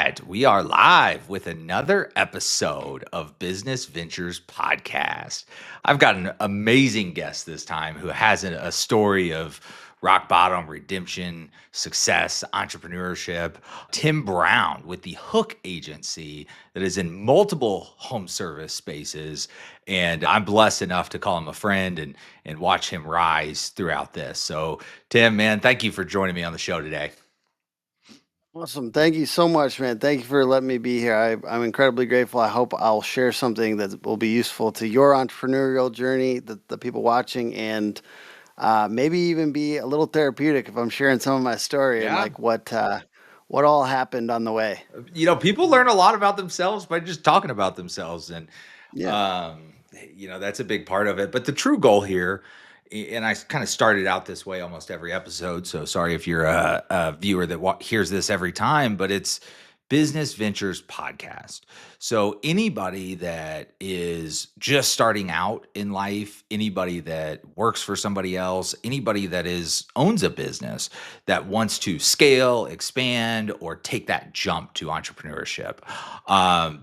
right. We are live with another episode of Business Ventures Podcast. I've got an amazing guest this time who has a story of rock bottom, redemption, success, entrepreneurship. Tim Brown with the Hook Agency that is in multiple home service spaces. And I'm blessed enough to call him a friend and watch him rise throughout this. So, Tim, man, thank you for joining me on the show today. Awesome. Thank you so much, man. Thank you for letting me be here. I'm incredibly grateful. I hope I'll share something that will be useful to your entrepreneurial journey, the people watching, and maybe even be a little therapeutic if I'm sharing some of my story and Yeah. like what all happened on the way. People learn a lot about themselves by just talking about themselves. And, Yeah. um, that's a big part of it. But the true goal here, and I kind of started out this way almost every episode. So sorry if you're a viewer that hears this every time, but it's Business Ventures Podcast. So anybody that is just starting out in life, anybody that works for somebody else, anybody that owns a business that wants to scale, expand, or take that jump to entrepreneurship.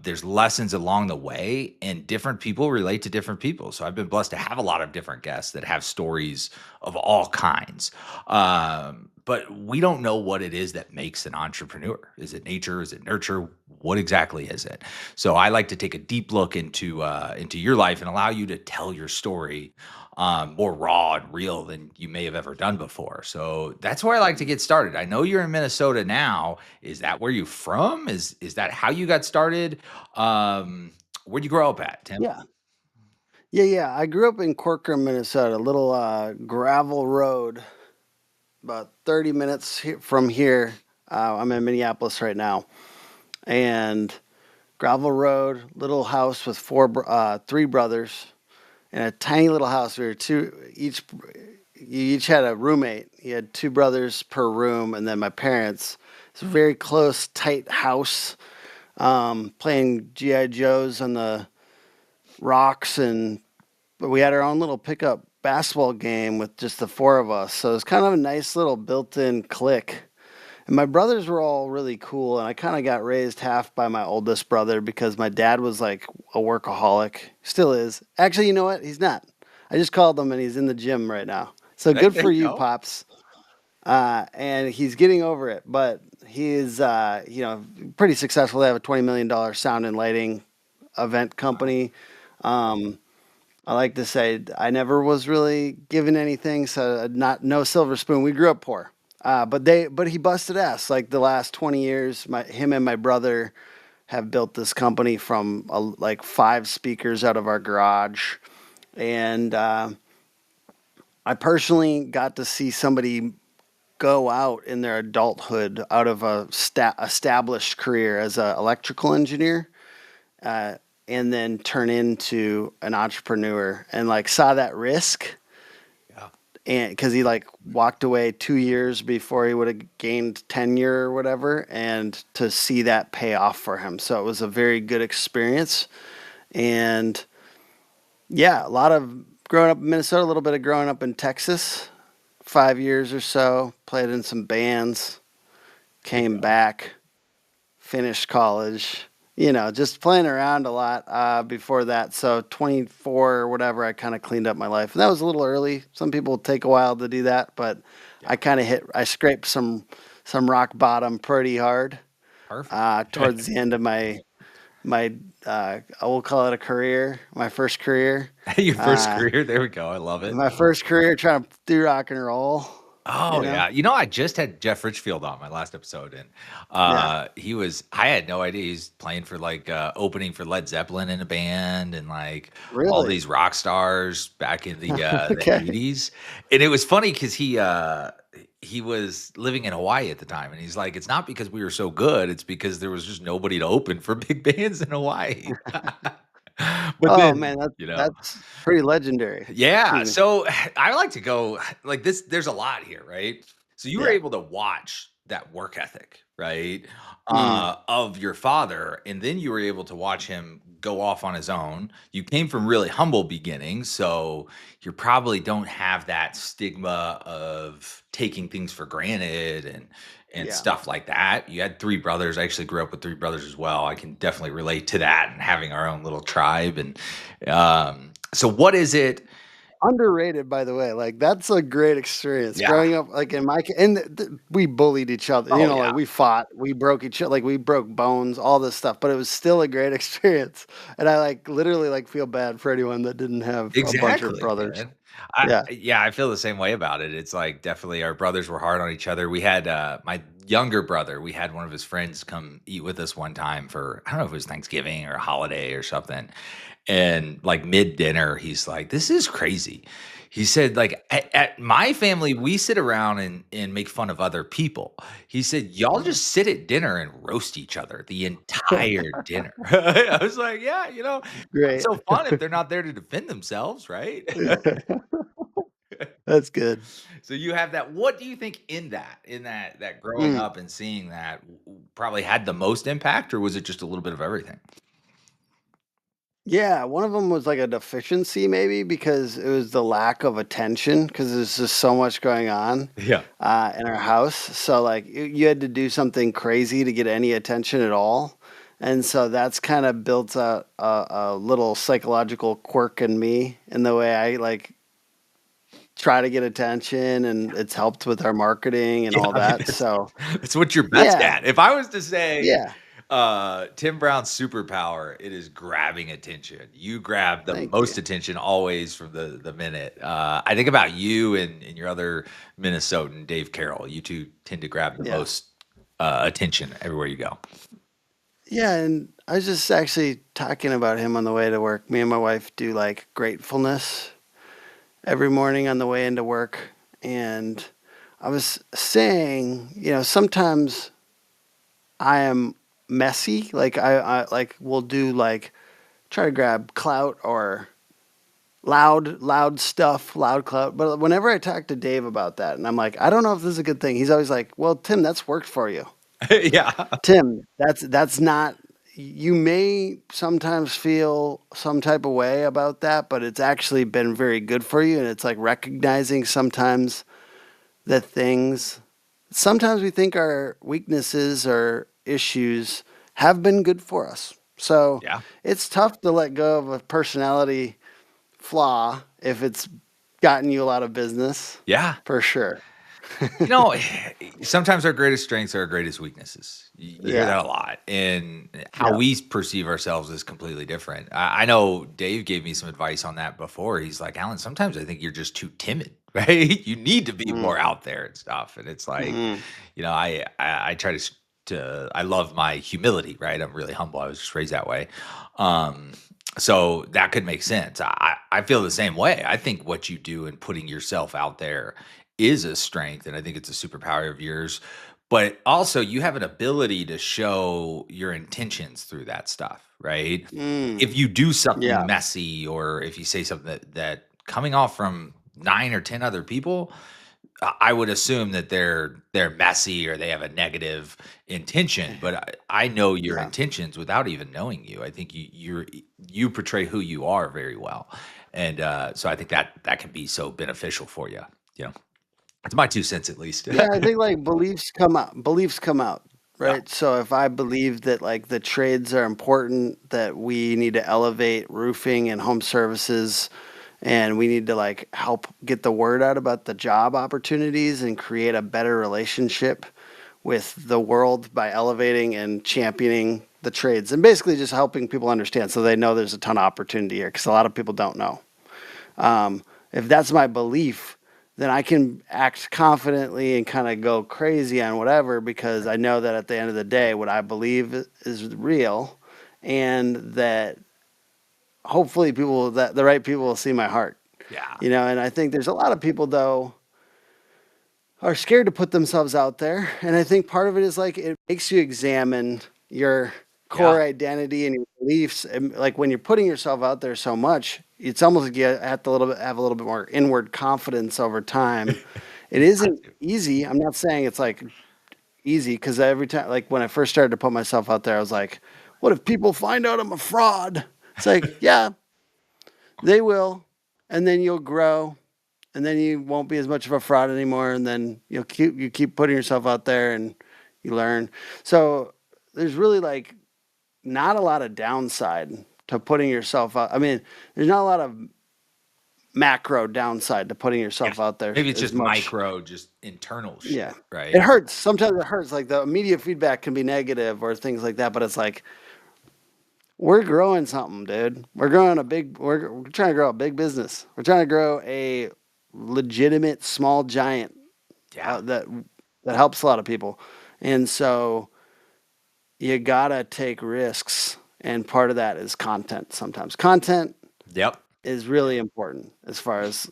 There's lessons along the way, and different people relate to different people. So I've been blessed to have a lot of different guests that have stories of all kinds. But we don't know what it is that makes an entrepreneur. Is it nature? Is it nurture? What exactly is it? So I like to take a deep look into your life and allow you to tell your story more raw and real than you may have ever done before. So that's where I like to get started. I know you're in Minnesota now. Is that where you're from? Is that how you got started? Where'd you grow up at, Tim? Yeah. Yeah. I grew up in Corcoran, Minnesota, a little gravel road, about 30 minutes from here. I'm in Minneapolis right now. And gravel road, little house with three brothers, and a tiny little house. We were you each had a roommate. You had two brothers per room, and then my parents. It's a very close, tight house. Playing GI Joes on the rocks, but we had our own little pickup basketball game with just the four of us. So it was kind of a nice little built-in clique. And my brothers were all really cool, and I kind of got raised half by my oldest brother because my dad was like a workaholic. Still is. Actually, you know what? He's not. I just called him, and he's in the gym right now. So good There for you you, go. Pops. And he's getting over it, but he is, pretty successful. They have a $20 million sound and lighting event Wow. company. Um, I like to say I never was really given anything, so not no silver spoon. We grew up poor, but he busted ass. Like the last 20 years, him and my brother have built this company from like five speakers out of our garage, and I personally got to see somebody go out in their adulthood out of a established career as an electrical engineer, uh, and then turn into an entrepreneur, and like saw that risk, Yeah. and because he like walked away 2 years before he would have gained tenure or whatever, and to see that pay off for him. So it was a very good experience. And yeah, a lot of growing up in Minnesota, a little bit of growing up in Texas, 5 years or so, played in some bands, There you came go. back, finished college, just playing around a lot before that. So 24 or whatever, I kind of cleaned up my life. And that was a little early. Some people take a while to do that, but Yeah. I scraped some rock bottom pretty hard Perfect. towards the end of my I will call it a career, my first career. Your first Uh, career. There we go. I love it. my first career trying to do rock and roll, Oh you know? yeah. I just had Jeff Richfield on my last episode, and Yeah. I had no idea he's playing for like opening for Led Zeppelin in a band and like all Really? these rock stars back in the Okay. 80s. And it was funny because he was living in Hawaii at the time, and he's like, it's not because we were so good, it's because there was just nobody to open for big bands in Hawaii. But Oh then, man, that's pretty legendary. yeah, Excuse me. so I like to go like this. There's a lot here, right? So you were Yeah. able to watch that work ethic, right, Mm. of your father, and then you were able to watch him go off on his own. You came from really humble beginnings, so you probably don't have that stigma of taking things for granted and Yeah. stuff like that. You had 3 brothers. I actually grew up with 3 brothers as well. I can definitely relate to that and having our own little tribe, and, so what is it. Underrated, by the way. Like, that's a great experience. Yeah. Growing up, like, in my ca and we bullied each other, Oh, like, yeah. we fought, we broke each other, like, we broke bones, all this stuff, but it was still a great experience, and I, like, literally, like, feel bad for anyone that didn't have a bunch of Exactly, brothers. man. Yeah. Yeah, I feel the same way about it. It's like definitely our brothers were hard on each other. We had my younger brother, we had one of his friends come eat with us one time for I don't know if it was Thanksgiving or a holiday or something. And like mid dinner, he's like, "This is crazy." He said, like, at my family, we sit around and make fun of other people. He said, "Y'all Mhm. just sit at dinner and roast each other the entire dinner." I was like, "Yeah, Great. so fun if they're not there to defend themselves, right?" That's good. So you have that. What do you think in that growing Mm. up and seeing that probably had the most impact, or was it just a little bit of everything? Yeah, one of them was, like, a deficiency maybe because it was the lack of attention because there's just so much going on, Yeah. in our house, so, like, you had to do something crazy to get any attention at all, and so that's kinda built a little psychological quirk in me in the way I, like, try to get attention, and it's helped with our marketing and Yeah, all I mean, that, so that's what you're best yeah, at. If I was to say, yeah, Tim Brown's superpower, it is grabbing attention. You grab the thank you. most attention always from the minute. I think about you and your other Minnesotan, Dave Carroll. You 2 tend to grab the Yeah. most, attention everywhere you go. Yeah, and I was just actually talking about him on the way to work. Me and my wife do, like, gratefulness every morning on the way into work, and I was saying, sometimes I am messy, like, like, will do, like try to grab clout or loud stuff, loud clout, but whenever I talk to Dave about that, and I'm like, "I don't know if this is a good thing," he's always like, "Well, Tim, that's worked for you. Yeah. Tim, that's not you may sometimes feel some type of way about that, but it's actually been very good for you, and it's, like, recognizing sometimes the things sometimes we think our weaknesses or issues have been good for us. So Yeah. it's tough to let go of a personality flaw if it's gotten you a lot of business, Yeah. for sure. You know, sometimes our greatest strengths are our greatest weaknesses. You hear Yeah. that a lot, and how Yeah. we perceive ourselves is completely different. I know Dave gave me some advice on that before. He's like, "Alan, sometimes I think you're just too timid, right? You need to be more Mm. out there and stuff." And it's like, Mm. I try to I love my humility, right? I'm really humble. I was just raised that way. Um, so that could make sense. I feel the same way. I think what you do in putting yourself out there is a strength, and I think it's a superpower of yours. But also, you have an ability to show your intentions through that stuff, right? If Mm. you do something Yeah. messy, or if you say something that coming off from 9 or 10 other people, I would assume that they're messy or they have a negative intention. But I know your Yeah. intentions without even knowing you. I think you portray who you are very well, and so I think that can be so beneficial for you. You know. It's my 2 cents at least. Yeah, I think, like, beliefs come out, Yeah, right? So if I believe that, like, the trades are important, that we need to elevate roofing and home services, and we need to, like, help get the word out about the job opportunities and create a better relationship with the world by elevating and championing the trades, and basically just helping people understand so they know there's a ton of opportunity here because a lot of people don't know. If that's my belief, then I can act confidently and kind of go crazy on whatever because I know that at the end of the day, what I believe is real, and that hopefully that the right people will see my heart. yeah, And I think there's a lot of people though are scared to put themselves out there, and I think part of it is like it makes you examine your yeah. core identity and your beliefs, and like when you're putting yourself out there so much, it's almost like you have to have a little bit more inward confidence over time. It Got isn't to. easy. I'm not saying it's like easy because every time, like when I first started to put myself out there, I was like, what if people find out I'm a fraud? It's like, yeah, they will, and then you'll grow, and then you won't be as much of a fraud anymore, and then you keep putting yourself out there and you learn. So there's really like not a lot of downside to putting yourself out. I mean, there's not a lot of macro downside to putting Yeah. yourself out there Maybe it's as just much. micro, just internal Yeah. shit, It right? hurts. Sometimes it hurts. Like the immediate feedback can be negative or things like that, but it's like we're growing something, dude. We're trying to grow a big business. We're trying to grow a legitimate small giant Yeah. that helps a lot of people. And so you gotta take risks, and part of that is content. Sometimes content Yep. is really important as far as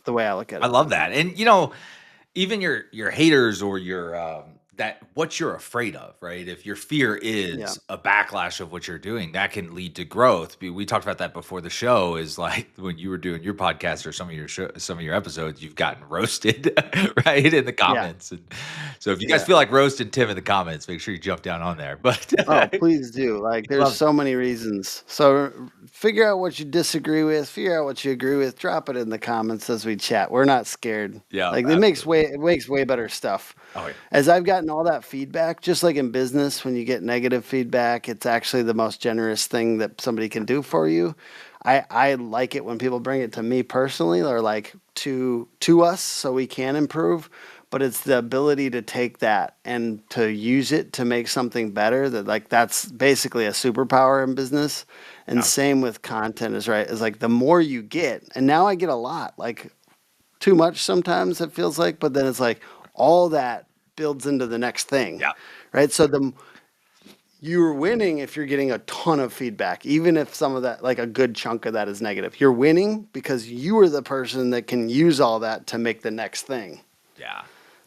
the way I look at I it. love that. And even your haters or your that what you're afraid of, right? If your fear Yeah. is a backlash of what you're doing, that can lead to growth. We talked about that before the show. Is like when you were doing your podcast or some of your episodes, you've gotten roasted, right, in the Yeah. comments. And so if you guys Yeah. feel like roasting Tim in the comments, make sure you jump down on there. But Oh, please do. Like, there's love, so many reasons. So figure out what you disagree with, figure out what you agree with, drop it in the comments as we chat. We're not scared. yeah, Like, absolutely. it makes way better stuff. Oh yeah, As I've gotten all that feedback, just like in business, when you get negative feedback, it's actually the most generous thing that somebody can do for you. I like it when people bring it to me personally or like to us so we can improve, but it's the ability to take that and to use it to make something better that like that's basically a superpower in business. And yeah, same with content is right. Is like the more you get, and now I get a lot, like too much sometimes it feels like, but then it's like all that builds into the next thing, yeah. right? So the you're winning if you're getting a ton of feedback, even if some of that, like a good chunk of that is negative. You're winning because you are the person that can use all that to make the next thing. Yeah.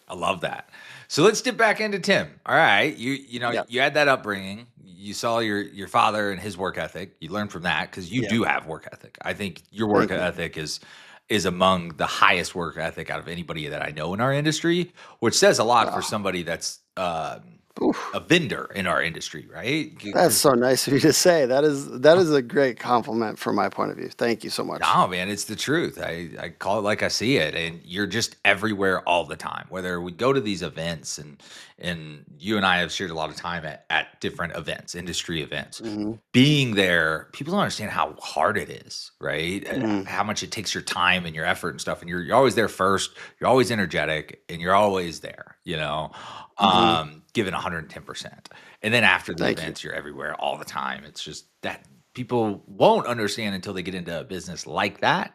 I love that. So let's dip back into Tim. All right. Yeah. You had that upbringing. You saw your father and his work ethic. You learned from that because you Yeah. do have work ethic. I think your work Thank you. ethic is among the highest work ethic out of anybody that I know in our industry, which says a lot for Oh, somebody that's a oof. vendor in our industry, right? That's 'Cause so nice of you to say. That is a great compliment from my point of view. Thank you so much. no, man, it's the truth. I call it like I see it, and you're just everywhere all the time. Whether we go to these events, and you and I have shared a lot of time at different events, industry events. Hmm. Being there, people don't understand how hard it is, right? Hmm. How much it takes your time and your effort and stuff. And you're always there first. You're always energetic, and you're always there. Hmm. Giving 110%. And then after the Thank you. events, you're everywhere all the time. It's just that people won't understand until they get into a business like that,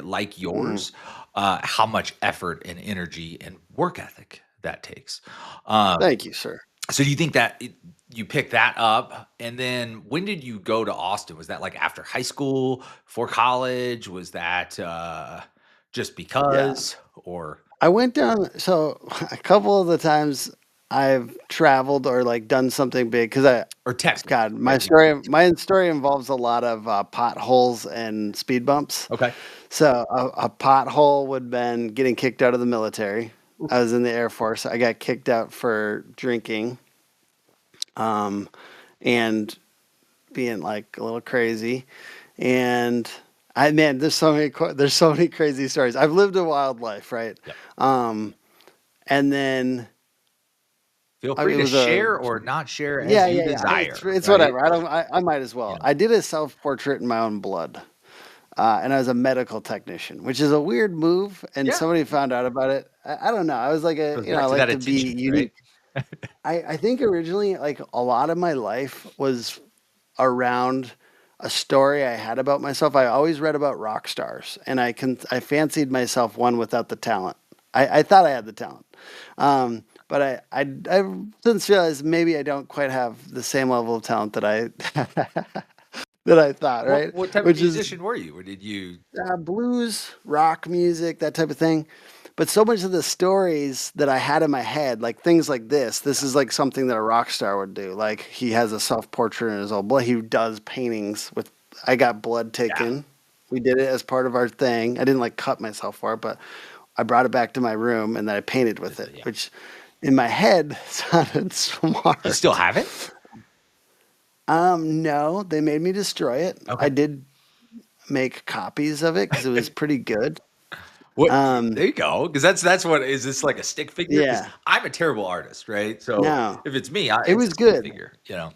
like Hmm. yours, how much effort and energy and work ethic that takes. Um, Thank you, sir. so do you think that you picked that up? And then when did you go to Austin? Was that like after high school, for college? Was that just Yeah. because, or I went down, so a couple of the times I've traveled or like done something big because testing? God, Right? my story involves a lot of potholes and speed bumps. Okay. So a pothole would have been getting kicked out of the military. I was in the Air Force. I got kicked out for drinking, um, and being like a little crazy. And man, there's so many crazy stories. I've lived a wild life, right? Yep. Um, and then Feel free it to was a share or not share as yeah, you yeah, yeah. desire, It's right? whatever. I might as well. Yeah. I did a self portrait in my own blood, and I was a medical technician, which is a weird move. And Yeah. somebody found out about it. I don't know. I was like Goes I back to like that to be attention, right? unique. I think originally, like a lot of my life was around a story I had about myself. I always read about rock stars, and I fancied myself one without the talent. I thought I had the talent, but I since realized maybe I don't quite have the same level of talent that I that I thought. Right, What type of which is musician were you? Or did you blues, rock music, that type of thing. But so much of the stories that I had in my head, like things like this is like something that a rock star would do. Like he has a self portrait in his old blood. He does paintings with. I got blood yeah, taken. We did it as part of our thing. I didn't like cut myself for it, but I brought it back to my room and then I painted with just it, yeah. which in my head sounded Do you still smart. have it? No, they made me destroy it. I Okay. did make copies of it because it was pretty good. What Um, there you go, because that's what is this like a stick figure? Because yeah, 'Cause I'm a terrible artist, right? So, no, if it's me, it it's was a stick good. figure, you know?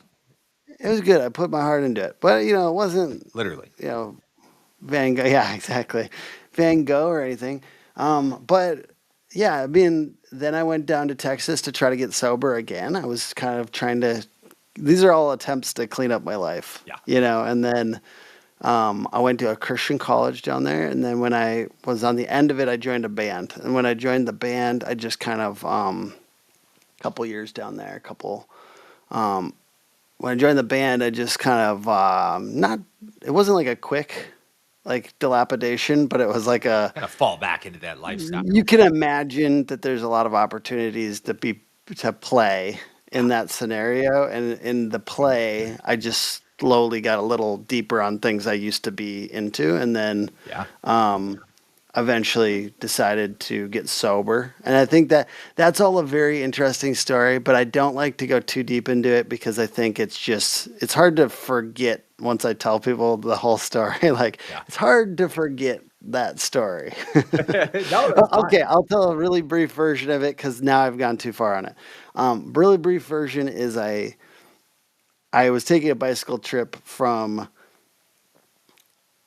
It was good. I put my heart into it, but it wasn't, Literally. you know, Van Gogh. Yeah, exactly, Van Gogh or anything. But yeah, I mean, then I went down to Texas to try to get sober again. I was kind of trying to. These are all attempts to clean up my life, Yeah. and then I went to a Christian college down there, and then when I was on the end of it, I joined a band. And when I joined the band, I just kind of couple years down there, a couple. Um, when I joined the band, I just kind of not. It wasn't like a quick like dilapidation, but it was like a. Kinda fall back into that lifestyle. You can imagine that there's a lot of opportunities to play Yeah. in that scenario, and in the play, I just slowly got a little deeper on things I used to be into, and then Yeah. um, eventually decided to get sober. And I think that that's all a very interesting story, but I don't like to go too deep into it because I think it's hard to forget once I tell people the whole story. Like Yeah. it's hard to forget that story. No, that's Okay, fine. I'll tell a really brief version of it because now I've gone too far on it. Really brief version is I was taking a bicycle trip from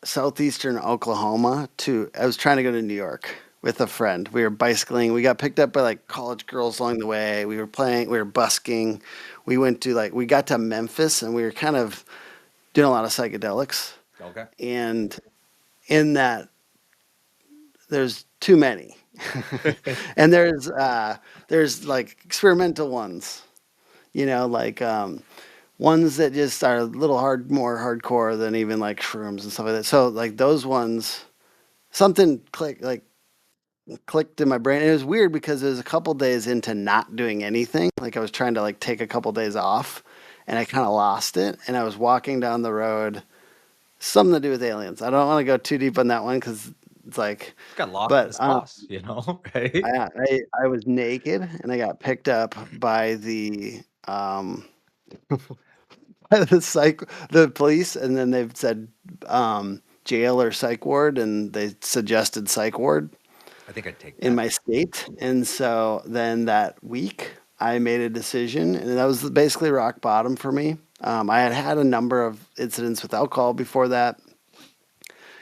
southeastern Oklahoma to I was trying to go to New York with a friend. We were bicycling. We got picked up by like college girls along the way. We were busking. We got to Memphis and we were kind of doing a lot of psychedelics. Okay. And in that there's too many. And there's like experimental ones, like ones that just are a little more hardcore than even like shrooms and stuff like that. So like those ones, something clicked in my brain. And it was weird because it was a couple days into not doing anything. Like I was trying to like take a couple days off, and I kind of lost it. And I was walking down the road, something to do with aliens. I don't want to go too deep on that one because it's like, Got lost in but the sauce, right? I was naked and I got picked up by the police, and then they've said jail or psych ward, and they suggested psych ward I think I'd take in that. my state. And so then that week, I made a decision, and that was basically rock bottom for me. I had had a number of incidents with alcohol before that,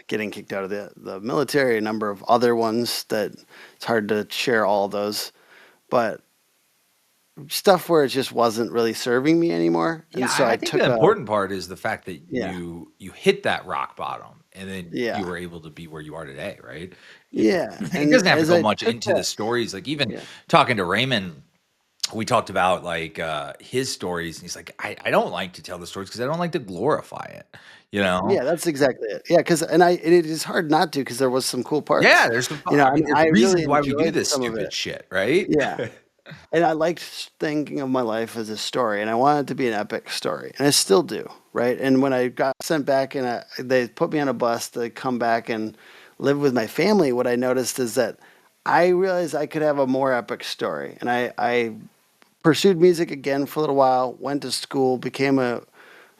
getting kicked out of the military, a number of other ones that it's hard to share all those, but stuff where it just wasn't really serving me anymore. Yeah, And so I I think the took a, important part is the fact that yeah, you hit that rock bottom, and then you yeah, were able to be where you are today, right? It yeah. it And doesn't have to as go I much took into the that, stories, like, even yeah, talking to Raymond, we talked about, like, his stories, and he's like, I don't like to tell the stories because I don't like to glorify it, you know? yeah, that's exactly it. Yeah, and it is hard not to because there was some cool Yeah, parts. there's some I I mean, mean, there's I really reasons why we do enjoyed this some of stupid it. shit, right? Yeah. And I liked thinking of my life as a story, and I wanted it to be an epic story, and I still do, right? And when I got sent back and they put me on a bus to come back and live with my family, what I noticed is that I realized I could have a more epic story. And I pursued music again for a little while, went to school, became a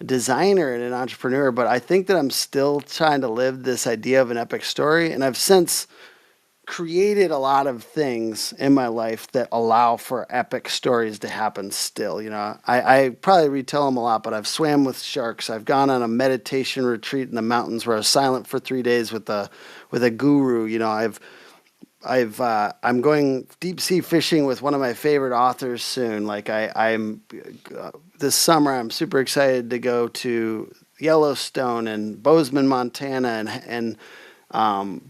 designer and an entrepreneur, but I think that I'm still trying to live this idea of an epic story, and I've since created a lot of things in my life that allow for epic stories to happen still. I probably retell them a lot, but I've swam with sharks. I've gone on a meditation retreat in the mountains where I was silent for 3 days with a guru. I'm going deep sea fishing with one of my favorite authors soon. Like I'm this summer, I'm super excited to go to Yellowstone and Bozeman, Montana, and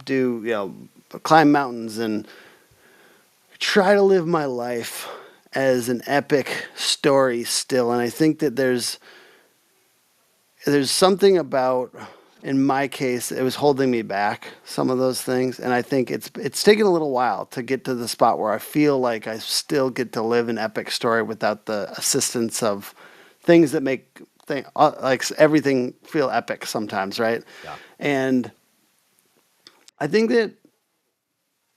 do climb mountains and try to live my life as an epic story still. And I think that there's something about, in my case, it was holding me back, some of those things. And I think it's taken a little while to get to the spot where I feel like I still get to live an epic story without the assistance of things that make like everything feel epic sometimes, right? Yeah. And I think that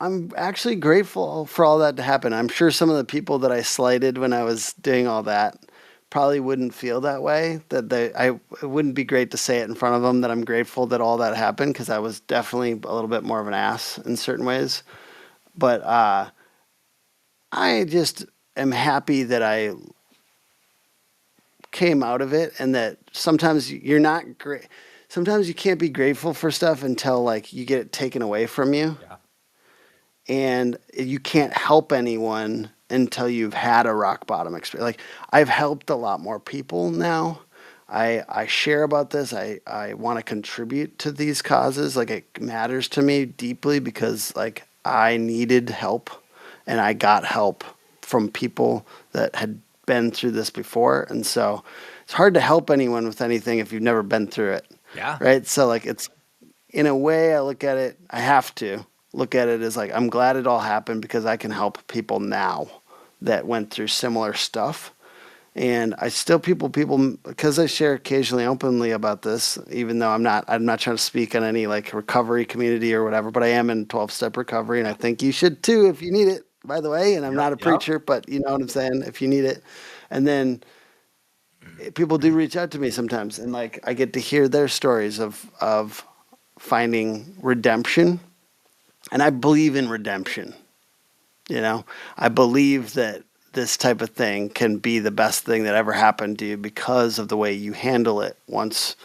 I'm actually grateful for all that to happen. I'm sure some of the people that I slighted when I was doing all that probably wouldn't feel that way. It wouldn't be great to say it in front of them that I'm grateful that all that happened because I was definitely a little bit more of an ass in certain ways. But I just am happy that I came out of it and that sometimes you're not great. Sometimes you can't be grateful for stuff until like you get it taken away from you, Yeah. and you can't help anyone until you've had a rock bottom experience. Like I've helped a lot more people now. I share about this. I want to contribute to these causes. Like it matters to me deeply because like I needed help and I got help from people that had been through this before. And so it's hard to help anyone with anything if you've never been through it. Yeah. Right. So like it's in a way, I look at it, I have to look at it as like, I'm glad it all happened because I can help people now that went through similar stuff. And I still people, because I share occasionally openly about this, even though I'm not trying to speak on any like recovery community or whatever, but I am in 12-step recovery and I think you should too if you need it, by the way. And I'm Yep. not a Yep. preacher, but you know what I'm saying? If you need it. And then people do reach out to me sometimes and like I get to hear their stories of finding redemption, and I believe in redemption. You know, I believe that this type of thing can be the best thing that ever happened to you because of the way you handle it once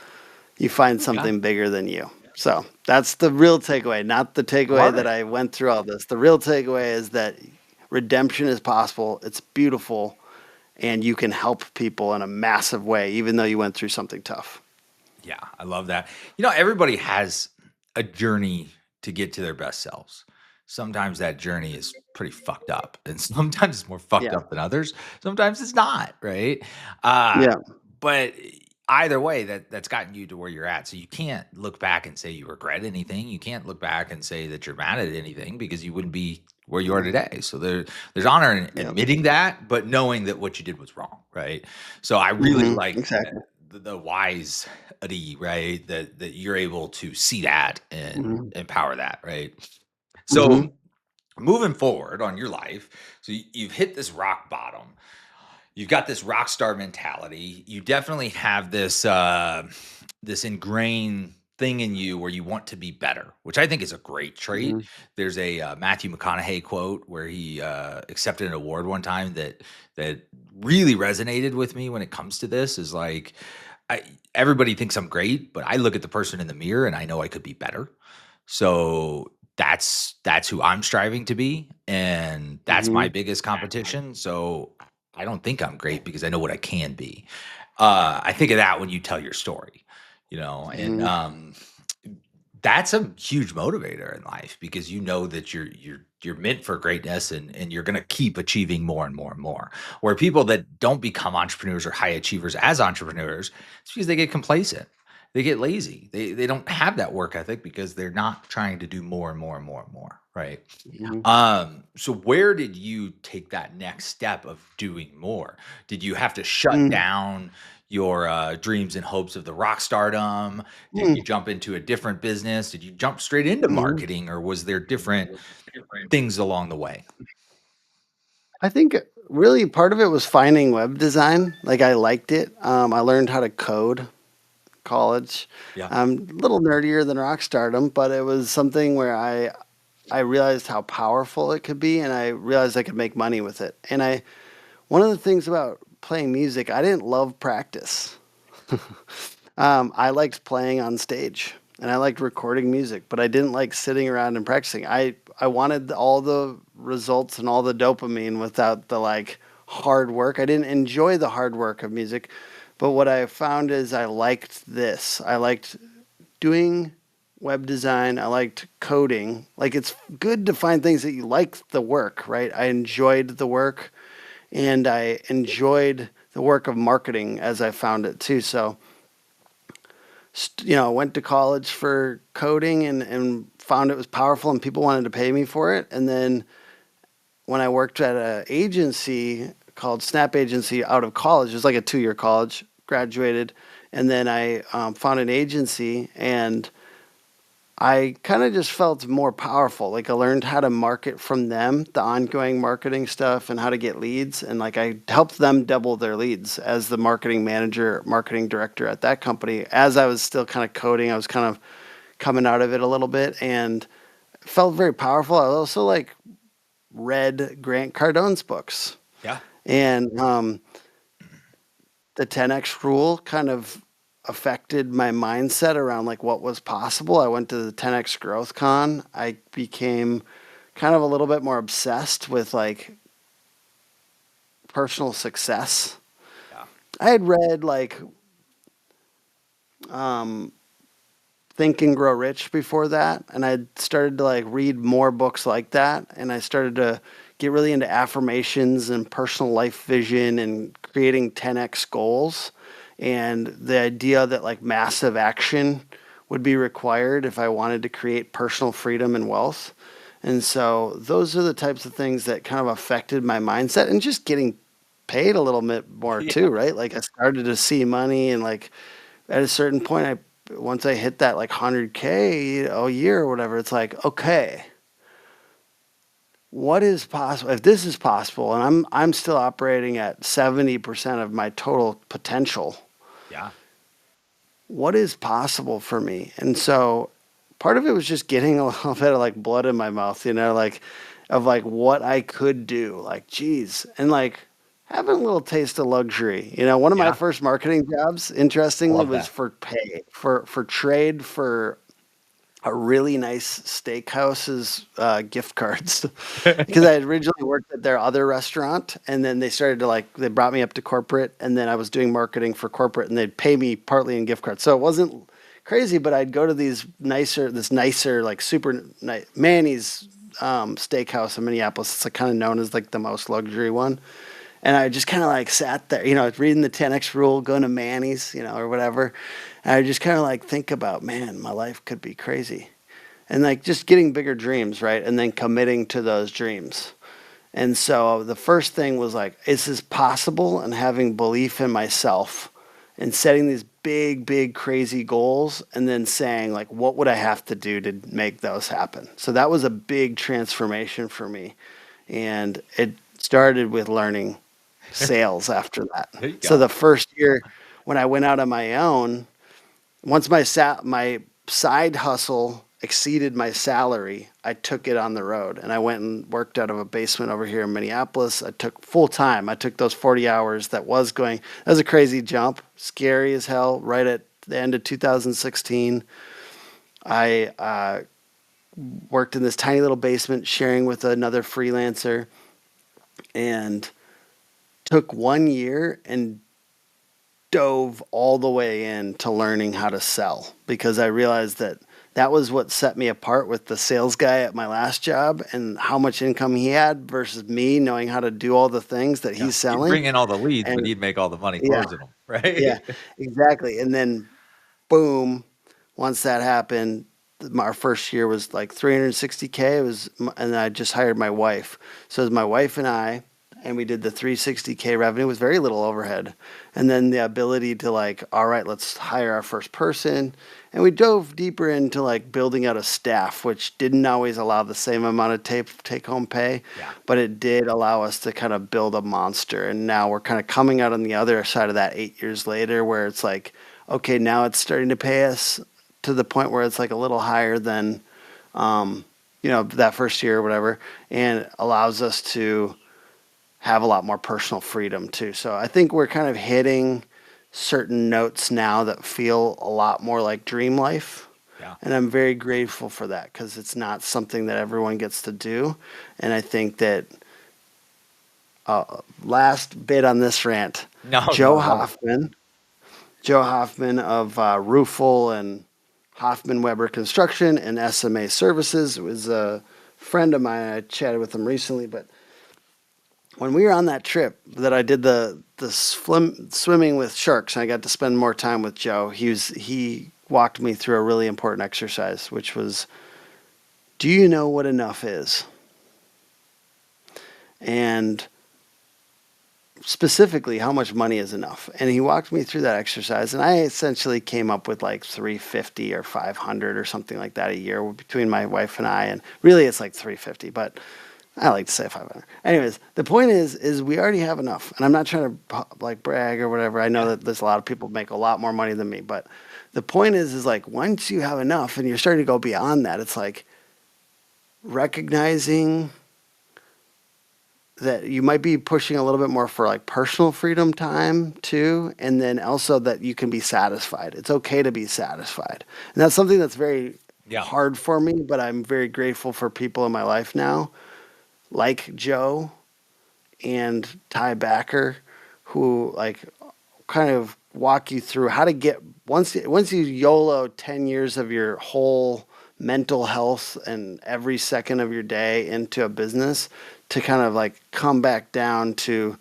you find Yeah. something bigger than you. So that's the real takeaway, not the I takeaway love that it. I went through all this. The real takeaway is that redemption is possible, it's beautiful, and you can help people in a massive way, even though you went through something tough. Yeah, I love that. Everybody has a journey to get to their best selves. Sometimes that journey is pretty fucked up, and sometimes it's more fucked Yeah. up than others. Sometimes it's not, right? Uh, Yeah. but either way, that's gotten you to where you're at. So you can't look back and say you regret anything. You can't look back and say that you're mad at anything because you wouldn't be where you are Mhm. today. So there's honor in Yep. admitting that, but knowing that what you did was wrong, right? So I really like Exactly. the wise right? That you're able to see that and Mhm. empower that, right? So Mhm. moving forward on your life, so you've hit this rock bottom. You've got this rock star mentality. You definitely have this ingrained thing in you where you want to be better, which I think is a great trait. Mhm. There's a Matthew McConaughey quote where he accepted an award one time that really resonated with me when it comes to this. Is like I everybody thinks I'm great, but I look at the person in the mirror and I know I could be better. So that's who I'm striving to be, and that's my Mhm. biggest competition. So I don't think I'm great because I know what I can be. I think of that when you tell your story, and Mhm. that's a huge motivator in life because you know that you're meant for greatness and you're going to keep achieving more and more and more. Where people that don't become entrepreneurs or high achievers as entrepreneurs, it's because they get complacent. They get lazy. They don't have that work ethic because they're not trying to do more and more and more and more, right? Mhm. So where did you take that next step of doing more? Did you have to shut Mm. down your dreams and hopes of the rock stardom? Did Mm. you jump into a different business? Did you jump straight into Mhm. marketing, or was there different things along the way? I think really part of it was finding web design. Like I liked it. I learned how to code college. Yeah. A little nerdier than rock stardom, but it was something where I realized how powerful it could be, and I realized I could make money with it. And one of the things about playing music, I didn't love practice. I liked playing on stage and I liked recording music, but I didn't like sitting around and practicing. I wanted all the results and all the dopamine without the like hard work. I didn't enjoy the hard work of music, but what I found is I liked this. I liked doing web design. I liked coding. Like it's good to find things that you like the work, right? I enjoyed the work and I enjoyed the work of marketing as I found it too. So went to college for coding and found it was powerful and people wanted to pay me for it. And then when I worked at an agency called Snap Agency out of college, it was like a 2-year college, graduated. And then I found an agency and I kind of just felt more powerful. Like I learned how to market from them, the ongoing marketing stuff and how to get leads. And like I helped them double their leads as the marketing manager, marketing director at that company. As I was still kind of coding, I was kind of coming out of it a little bit and felt very powerful. I also like read Grant Cardone's books Yeah. and the 10x rule kind of affected my mindset around like what was possible. I went to the 10x Growth Con. I became kind of a little bit more obsessed with like personal success. Yeah. I had read like um, Think and Grow Rich before that, and I started to like read more books like that, and I started to get really into affirmations and personal life vision and creating 10x goals, and the idea that like massive action would be required if I wanted to create personal freedom and wealth. And so those are the types of things that kind of affected my mindset and just getting paid a little bit more Yeah. too, right? Like I started to see money and like at a certain point once I hit that like 100K a year or whatever, it's like, okay, what is possible? If this is possible and I'm still operating at 70% of my total potential, Yeah. what is possible for me? And so part of it was just getting a little bit of like blood in my mouth, like of like what I could do. Like, geez. And like having a little taste of luxury. One of my Yeah. first marketing jobs, I interestingly, love was that. for pay, for trade for a really nice steakhouse's gift cards because I had originally worked at their other restaurant and then they started to like they brought me up to corporate and then I was doing marketing for corporate and they'd pay me partly in gift cards. So it wasn't crazy, but I'd go to this nicer like super nice Manny's steakhouse in Minneapolis. It's like kind of known as like the most luxury one. And I just kind of like sat there, reading the 10X rule, going to Manny's, or whatever. And I just kind of like think about, man, my life could be crazy. And like just getting bigger dreams, right? And then committing to those dreams. And so the first thing was like, is this possible? And having belief in myself and setting these big, big, crazy goals and then saying, like, what would I have to do to make those happen? So that was a big transformation for me. And it started with learning sales after that. There you So go. the first year when I went out on my own, once my side hustle exceeded my salary, I took it on the road and I went and worked out of a basement over here in Minneapolis. I took full time. I took those 40 hours that was a crazy jump, scary as hell. Right at the end of 2016, I worked in this tiny little basement sharing with another freelancer and took 1 year and dove all the way into learning how to sell because I realized that that was what set me apart with the sales guy at my last job and how much income he had versus me knowing how to do all the things that Yeah. he's You'd selling. bring in all the leads, but And you'd make all the money yeah, closing them, yeah, right? exactly. And then boom, once that happened, our first year was like 360K. And I just hired my wife. So it was my wife and I, and we did the 360K revenue with very little overhead. And then the ability to like, all right, let's hire our first person. And we dove deeper into like building out a staff, which didn't always allow the same amount of take home pay, Yeah. but it did allow us to kind of build a monster. And now we're kind of coming out on the other side of that 8 years later, where it's like, okay, now it's starting to pay us to the point where it's like a little higher than, that first year or whatever, and allows us to have a lot more personal freedom too. So I think we're kind of hitting certain notes now that feel a lot more like dream life. Yeah. And I'm very grateful for that because it's not something that everyone gets to do. And I think that last bit on this rant, No, no, Joe I love it. Hoffman, Joe Hoffman of Roofle and Hoffman Weber Construction and SMA Services was a friend of mine. I chatted with him recently, but when we were on that trip that I did the swimming with sharks, and I got to spend more time with Joe. He walked me through a really important exercise, which was, do you know what enough is? And specifically how much money is enough. And he walked me through that exercise, and I essentially came up with like 350 or 500 or something like that a year between my wife and I. And really, it's like 350, but I like to say 500. Anyways, the point is we already have enough, and I'm not trying to like brag or whatever. I know Yeah. that there's a lot of people make a lot more money than me, but the point is like once you have enough and you're starting to go beyond that, it's like recognizing that you might be pushing a little bit more for like personal freedom time too, and then also that you can be satisfied. It's okay to be satisfied. And that's something that's very Yeah. hard for me, but I'm very grateful for people in my life now, like Joe and Ty Backer, who like kind of walk you through how to get once you YOLO 10 years of your whole mental health and every second of your day into a business to kind of like come back down to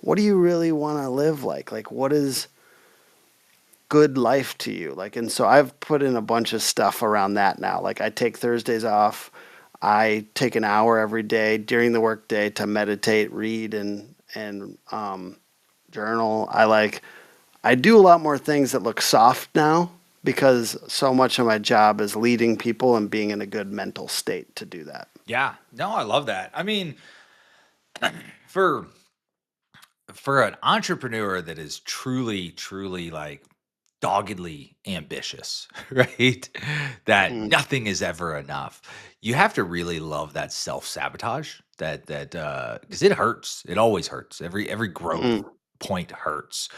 what do you really want to live like? Like what is good life to you? Like, and so I've put in a bunch of stuff around that now. Like I take Thursdays off. I take an hour every day during the workday to meditate, read, and journal. I do a lot more things that look soft now because so much of my job is leading people and being in a good mental state to do that. Yeah. No, I love that. I mean, for for an entrepreneur that is truly, truly like doggedly ambitious, right? That Mm, nothing is ever enough. You have to really love that self-sabotage because it hurts. It always hurts. Every growth mm, point hurts.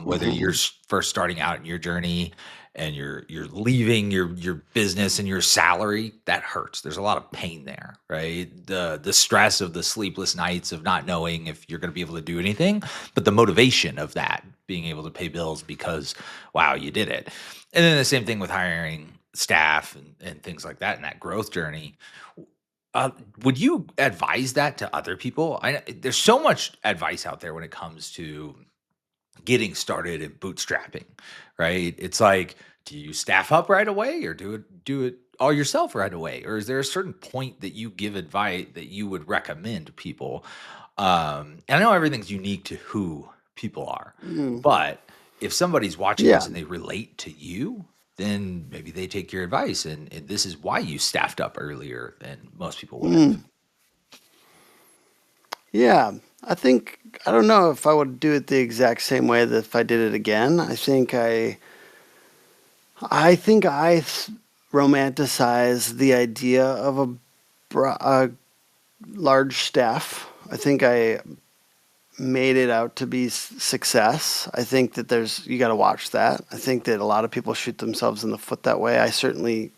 Whether you're mhm, first starting out in your journey and you're leaving your business and your salary, that hurts. There's a lot of pain there, right? The stress of the sleepless nights of not knowing if you're going to be able to do anything, but the motivation of that, being able to pay bills because wow, you did it. And then the same thing with hiring staff and things like that in that growth journey. Uh, would you advise that to other people? There's so much advice out there when it comes to getting started and bootstrapping, right? It's like, do you staff up right away or do it all yourself right away? Or is there a certain point that you give advice that you would recommend people? And I know everything's unique to who people are, mm. but if somebody's watching Yeah. this and they relate to you, then maybe they take your advice and this is why you staffed up earlier than most people would have. Mm. Yeah. I don't know if I would do it the exact same way that if I did it again. I think I romanticize the idea of a large staff. I think I made it out to be success. I think that you got to watch that. I think that a lot of people shoot themselves in the foot that way. I certainly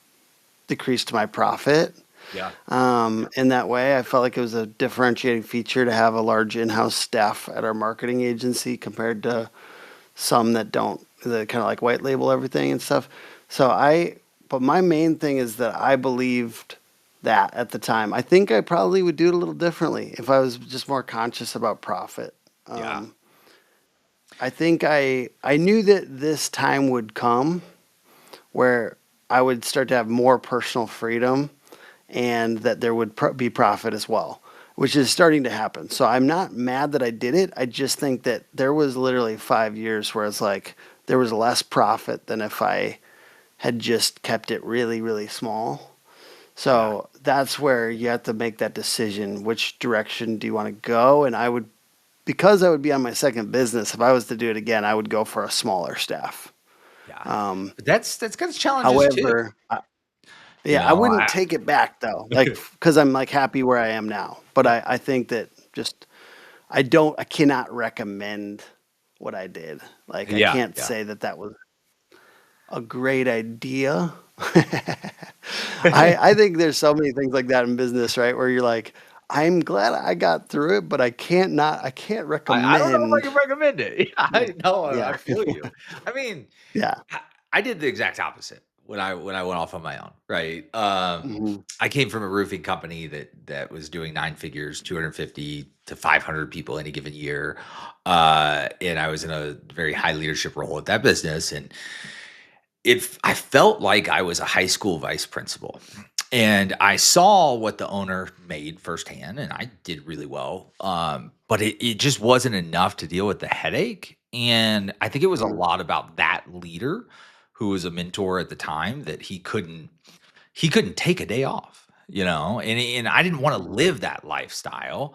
decreased my profit Yeah. in that way. I felt like it was a differentiating feature to have a large in-house staff at our marketing agency compared to some that don't, that kind of like white label everything and stuff. But my main thing is that I believed that at the time. I think I probably would do it a little differently if I was just more conscious about profit. Yeah. Um, I knew that this time would come where I would start to have more personal freedom and that there would be profit as well, which is starting to happen. So I'm not mad that I did it. I just think that there was literally 5 years where it's like there was less profit than if I had just kept it really, really small. Yeah. So that's where you have to make that decision. Which direction do you want to go? And because I would be on my second business, if I was to do it again, I would go for a smaller staff. Yeah. Um, But that's got its challenges too. however, You yeah, I know, wouldn't take it back though, like because I'm like happy where I am now. But yeah. I think that just I cannot recommend what I did. Like I Yeah. can't Yeah. say that that was a great idea. I think there's so many things like that in business, right? Where you're like, I'm glad I got through it, but I can't I don't know if I recommend. can recommend it. Yeah, Yeah, I know, I yeah, feel you. I mean, yeah. I I did the exact opposite when I went off on my own, right? Hmm. I came from a roofing company that was doing 9 figures, 250 to 500 people any given year, and I was in a very high leadership role at that business, and I felt like I was a high school vice principal. And I saw what the owner made firsthand, and I did really well. But it just wasn't enough to deal with the headache. And I think it was a Mm, lot about that leader who was a mentor at the time that he couldn't take a day off, and I didn't want to mm, live that lifestyle.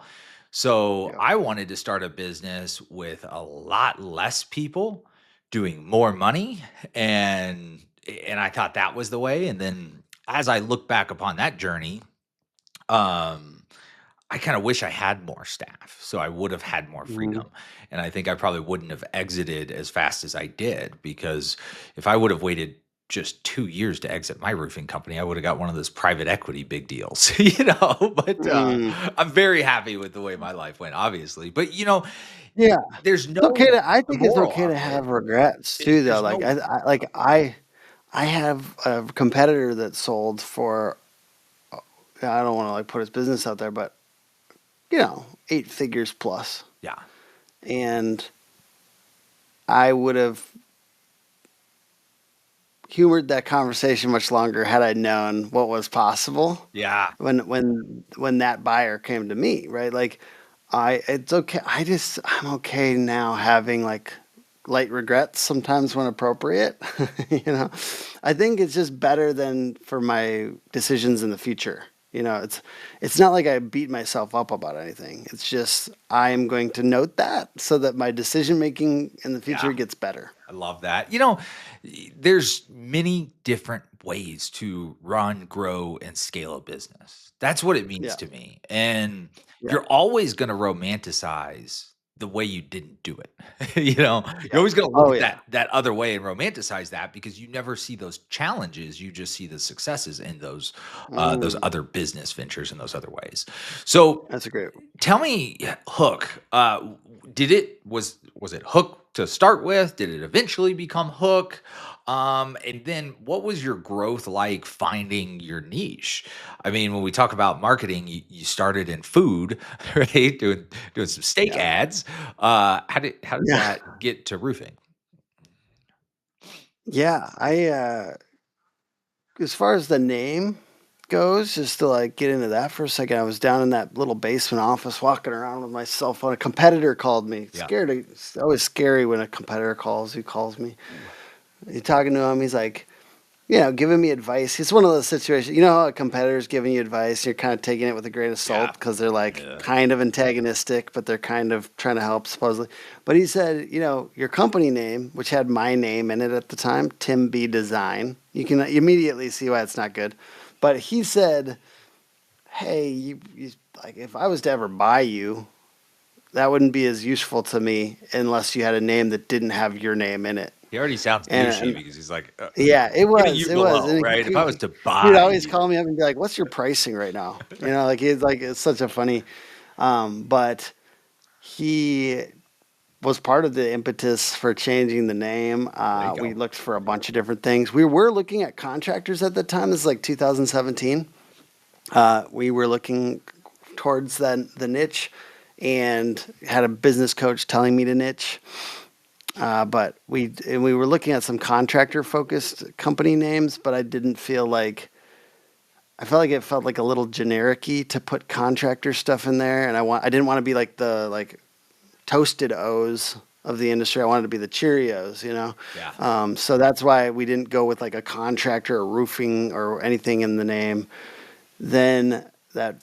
So yeah. I wanted to start a business with a lot less people doing more money, and and I thought that was the way. And then as I look back upon that journey, um I kind of wish I had more staff so I would have had more Mm, freedom. And I think I probably wouldn't have exited as fast as I did, because if I would have waited just 2 years to exit my roofing company, I would have got one of those private equity big deals, But mm. I'm very happy with the way my life went, obviously. But, Yeah. there's It's okay no to I think it's moral okay of to it. have regrets too, though. There's Like, no, I have a competitor that sold for, I don't wanna, like, put his business out there, but, 8 figures plus, yeah, and I would have humored that conversation much longer had I known what was possible yeah, when that buyer came to me, right? Like, it's okay. I'm okay now having like light regrets sometimes when appropriate. you know, I think it's just better than for my decisions in the future. It's not like I beat myself up about anything. It's just I'm going to note that so that my decision making in the yeah. future gets better. I love that. There's many different ways to run, grow, and scale a business. That's what it means Yeah. to me. And Yeah. you're always going to romanticize the way you didn't do it. You're Yeah. always going to look Oh at yeah. that other way and romanticize that, because you never see those challenges. You just see the successes in those Mm, other business ventures in those other ways. So that's a great. tell me, Hook, was it Hook to start with? Did it eventually become Hook? And then what was your growth like finding your niche? I mean, when we talk about marketing, you started in food, right? Doing some steak Yeah. ads. How did Yeah. that get to roofing? Yeah. As far as the name goes, just to like get into that for a second, I was down in that little basement office walking around with my cell phone. A competitor called me. Yeah. It's always scary when a competitor calls. Who calls me? Ooh, You're talking to him. He's like, giving me advice. It's one of those situations. How a competitor's giving you advice, you're kind of taking it with a grain of yeah. salt because they're like Yeah. kind of antagonistic, but they're kind of trying to help supposedly. But he said, your company name, which had my name in it at the time, Tim B Design. You can immediately see why it's not good. But he said, hey, like if I was to ever buy you, that wouldn't be as useful to me unless you had a name that didn't have your name in it. He already sounds douchey And because he's like, yeah, it even was. you It was. below, And right? If I was to he'd buy always you, call me up and be like, "What's your pricing right now?" Like he's like, it's such a funny. But he was part of the impetus for changing the name. there you We go. looked for a bunch of different things. We were looking at contractors at the time. This is like 2017. We were looking towards the niche, and had a business coach telling me to niche. But we were looking at some contractor focused company names, but I felt like it felt like a little generic-y to put contractor stuff in there, and I didn't want to be like the like toasted O's of the industry. I wanted to be the Cheerios. Yeah. So that's why we didn't go with like a contractor or roofing or anything in the name. Then that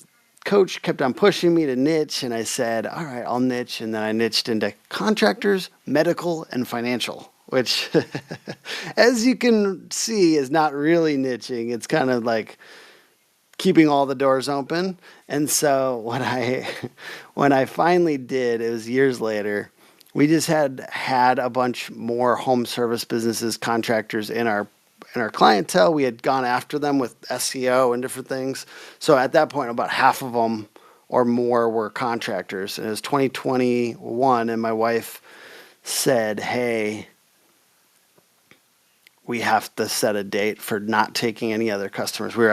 coach kept on pushing me to niche, and I said, all right, I'll niche. And then I niched into contractors, medical, and financial, which, as you can see, is not really niching. It's kind of like keeping all the doors open. And so when I finally did, it was years later. We just had a bunch more home service businesses, contractors in our clientele. We had gone after them with SEO and different things. So at that point, about half of them or more were contractors. And it was 2021, and my wife said, "Hey, we have to set a date for not taking any other customers." We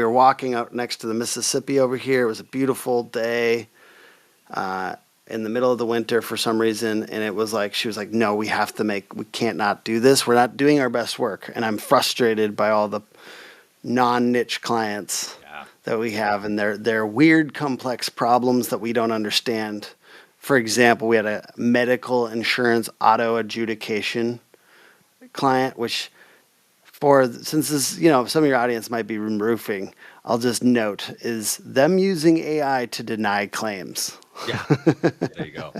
were walking out next to the Mississippi over here. It was a beautiful day uh, in the middle of the winter for some reason, and it was like she was like, "No, we can't not do this. We're not doing our best work." And I'm frustrated by all the non-niche clients Yeah. that we have, and they're weird, complex problems that we don't understand. For example, we had a medical insurance auto adjudication client, which for since this, some of your audience might be roofing, I'll just note is them using AI to deny claims. Yeah. There you go.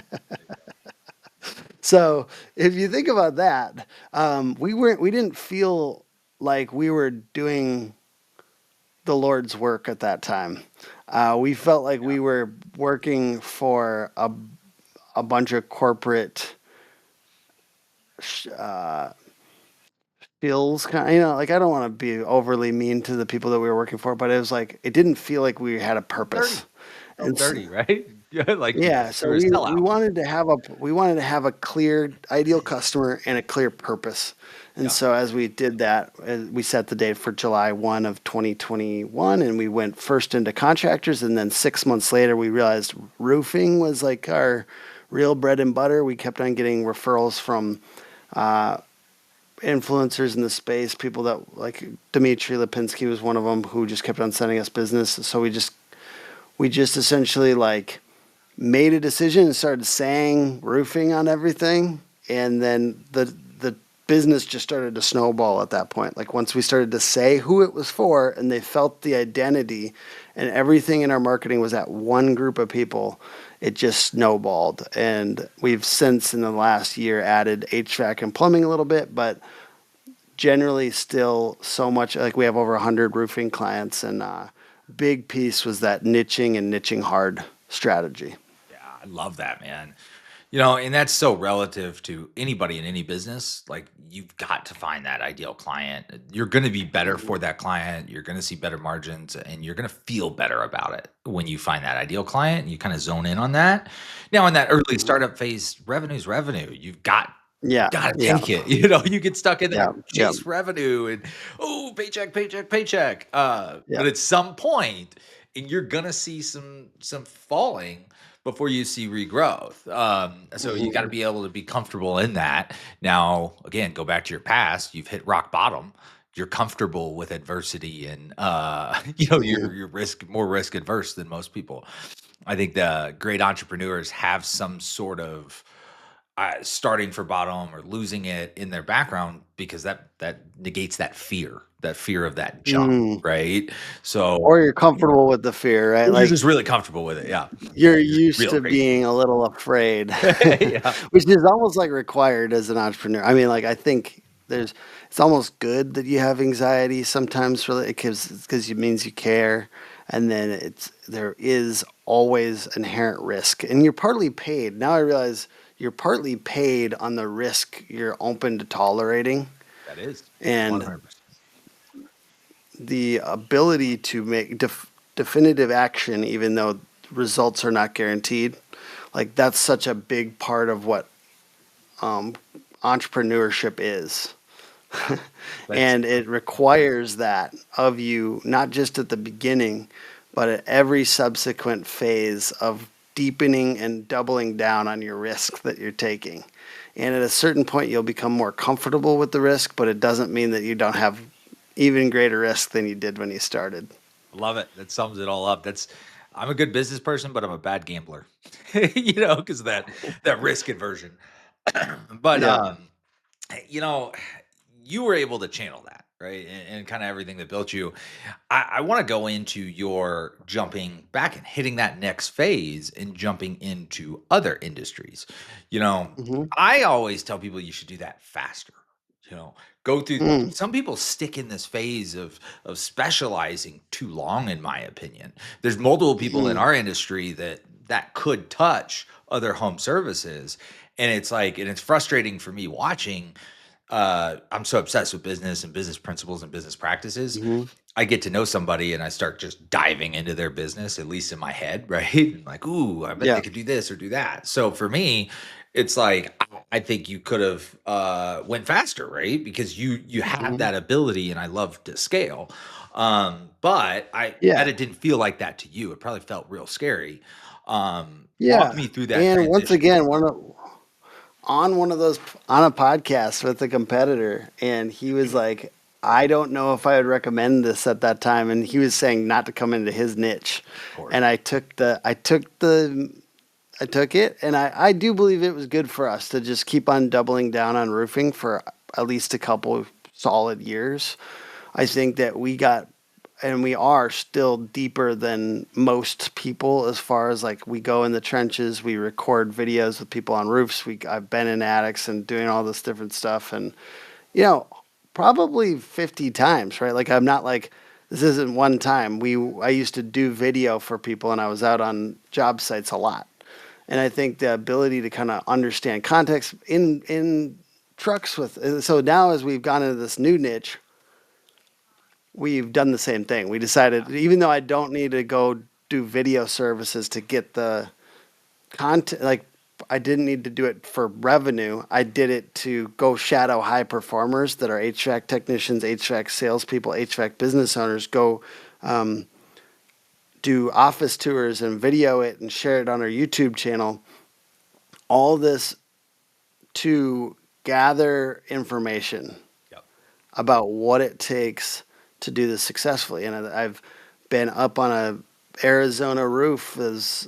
So if you think about that, we didn't feel like we were doing the Lord's work at that time. We felt like Yeah. we were working for a bunch of corporate uh, skills. Like I don't want to be overly mean to the people that we were working for, but it was like it didn't feel like we had a Felt dirty. purpose. Felt And dirty, right? Yeah, like yeah, you're so a we sellout. wanted to have a clear ideal customer and a clear purpose. And Yeah. so as we did that, we set the date for July 1 of 2021, and we went first into contractors, and then 6 months later we realized roofing was like our real bread and butter. We kept on getting referrals from uh, influencers in the space, people that like Dmitry Lipinski was one of them who just kept on sending us business. So we just essentially like made a decision and started saying roofing on everything, and then the business just started to snowball at that point. Like once we started to say who it was for, and they felt the identity, and everything in our marketing was at one group of people, it just snowballed. And we've since in the last year added HVAC and plumbing a little bit, but generally still so much like we have over 100 roofing clients, and big piece was that niching and niching hard strategy. Yeah, I love that, man. And that's so relative to anybody in any business. Like, you've got to find that ideal client. You're going to be better Mhm. for that client. You're going to see better margins and you're going to feel better about it when you find that ideal client and you kind of zone in on that. Now, in that early Mhm. startup phase, revenue's revenue. You've got Yeah, Gotta yeah, take it. You get stuck in yeah, that yeah, chase revenue and, oh, paycheck, paycheck, paycheck. yeah. But at some point, and you're gonna see some falling before you see regrowth. So you gotta Mhm. be able to be comfortable in that. Now, again, go back to your past. You've hit rock bottom. You're comfortable with adversity and Mhm. you're more risk adverse than most people. I think the great entrepreneurs have some sort of starting for bottom or losing it in their background because that negates that fear of that jump, Mm. right? So Or you're comfortable with the fear, right? or you're Like just really comfortable with it, yeah. you're You're just used real to crazy. being a little afraid, Yeah, which is almost like required as an entrepreneur. I mean, like I think it's almost good that you have anxiety sometimes for because it means you care, and then there is always inherent risk, and you're partly paid. Now I realize you're partly paid on the risk you're open to tolerating, that is and 100%. the ability to make definitive action, even though results are not guaranteed. Like that's such a big part of what um, entrepreneurship is. Yeah, that's And it requires that of you, not just at the beginning, but at every subsequent phase of deepening and doubling down on your risk that you're taking. And at a certain point, you'll become more comfortable with the risk, but it doesn't mean that you don't have even greater risk than you did when you started. love it. That sums it all up. That's I'm a good business person, but I'm a bad gambler, because of that risk aversion. But, Yeah. you know, you were able to channel that, right? And kind of everything that built you. I want to go into your jumping back and hitting that next phase and jumping into other industries. You know, Hmm. I always tell people you should do that faster. Go through. Mm. Some people stick in this phase of specializing too long, in my opinion. There's multiple people in Mm. our industry that could touch other home services, and it's frustrating for me watching. I'm so obsessed with business and business principles and business practices. Hmm. I get to know somebody and I start just diving into their business, at least in my head, right? And like, ooh, I bet Yeah. they could do this or do that. So for me, it's like I think you could have went faster, right? Because you have Hmm. that ability, and I love to scale. But I bet Yeah. it didn't feel like that to you. It probably felt real scary. Walk Yeah. me through that And once transition. again, on one of those on a podcast with a competitor, and he was like, I don't know if I would recommend this at that time. And he was saying not to come into his niche. Of course. And I took it, and I do believe it was good for us to just keep on doubling down on roofing for at least a couple solid years. I think that we got, and we are still deeper than most people as far as like we go in the trenches, we record videos with people on roofs. I've been in attics and doing all this different stuff, and you know, probably 50 times, right? Like I'm not like this isn't one time. I used to do video for people, and I was out on job sites a lot. And I think the ability to kind of understand context in trucks with so now as we've gone into this new niche, we've done the same thing. We decided even though I don't need to go do video services to get the content, like I didn't need to do it for revenue. I did it to go shadow high performers that are HVAC technicians, HVAC salespeople, HVAC business owners. Go do office tours and video it and share it on our YouTube channel. All this to gather information Yep. about what it takes to do this successfully. And I've been up on a Arizona roof that's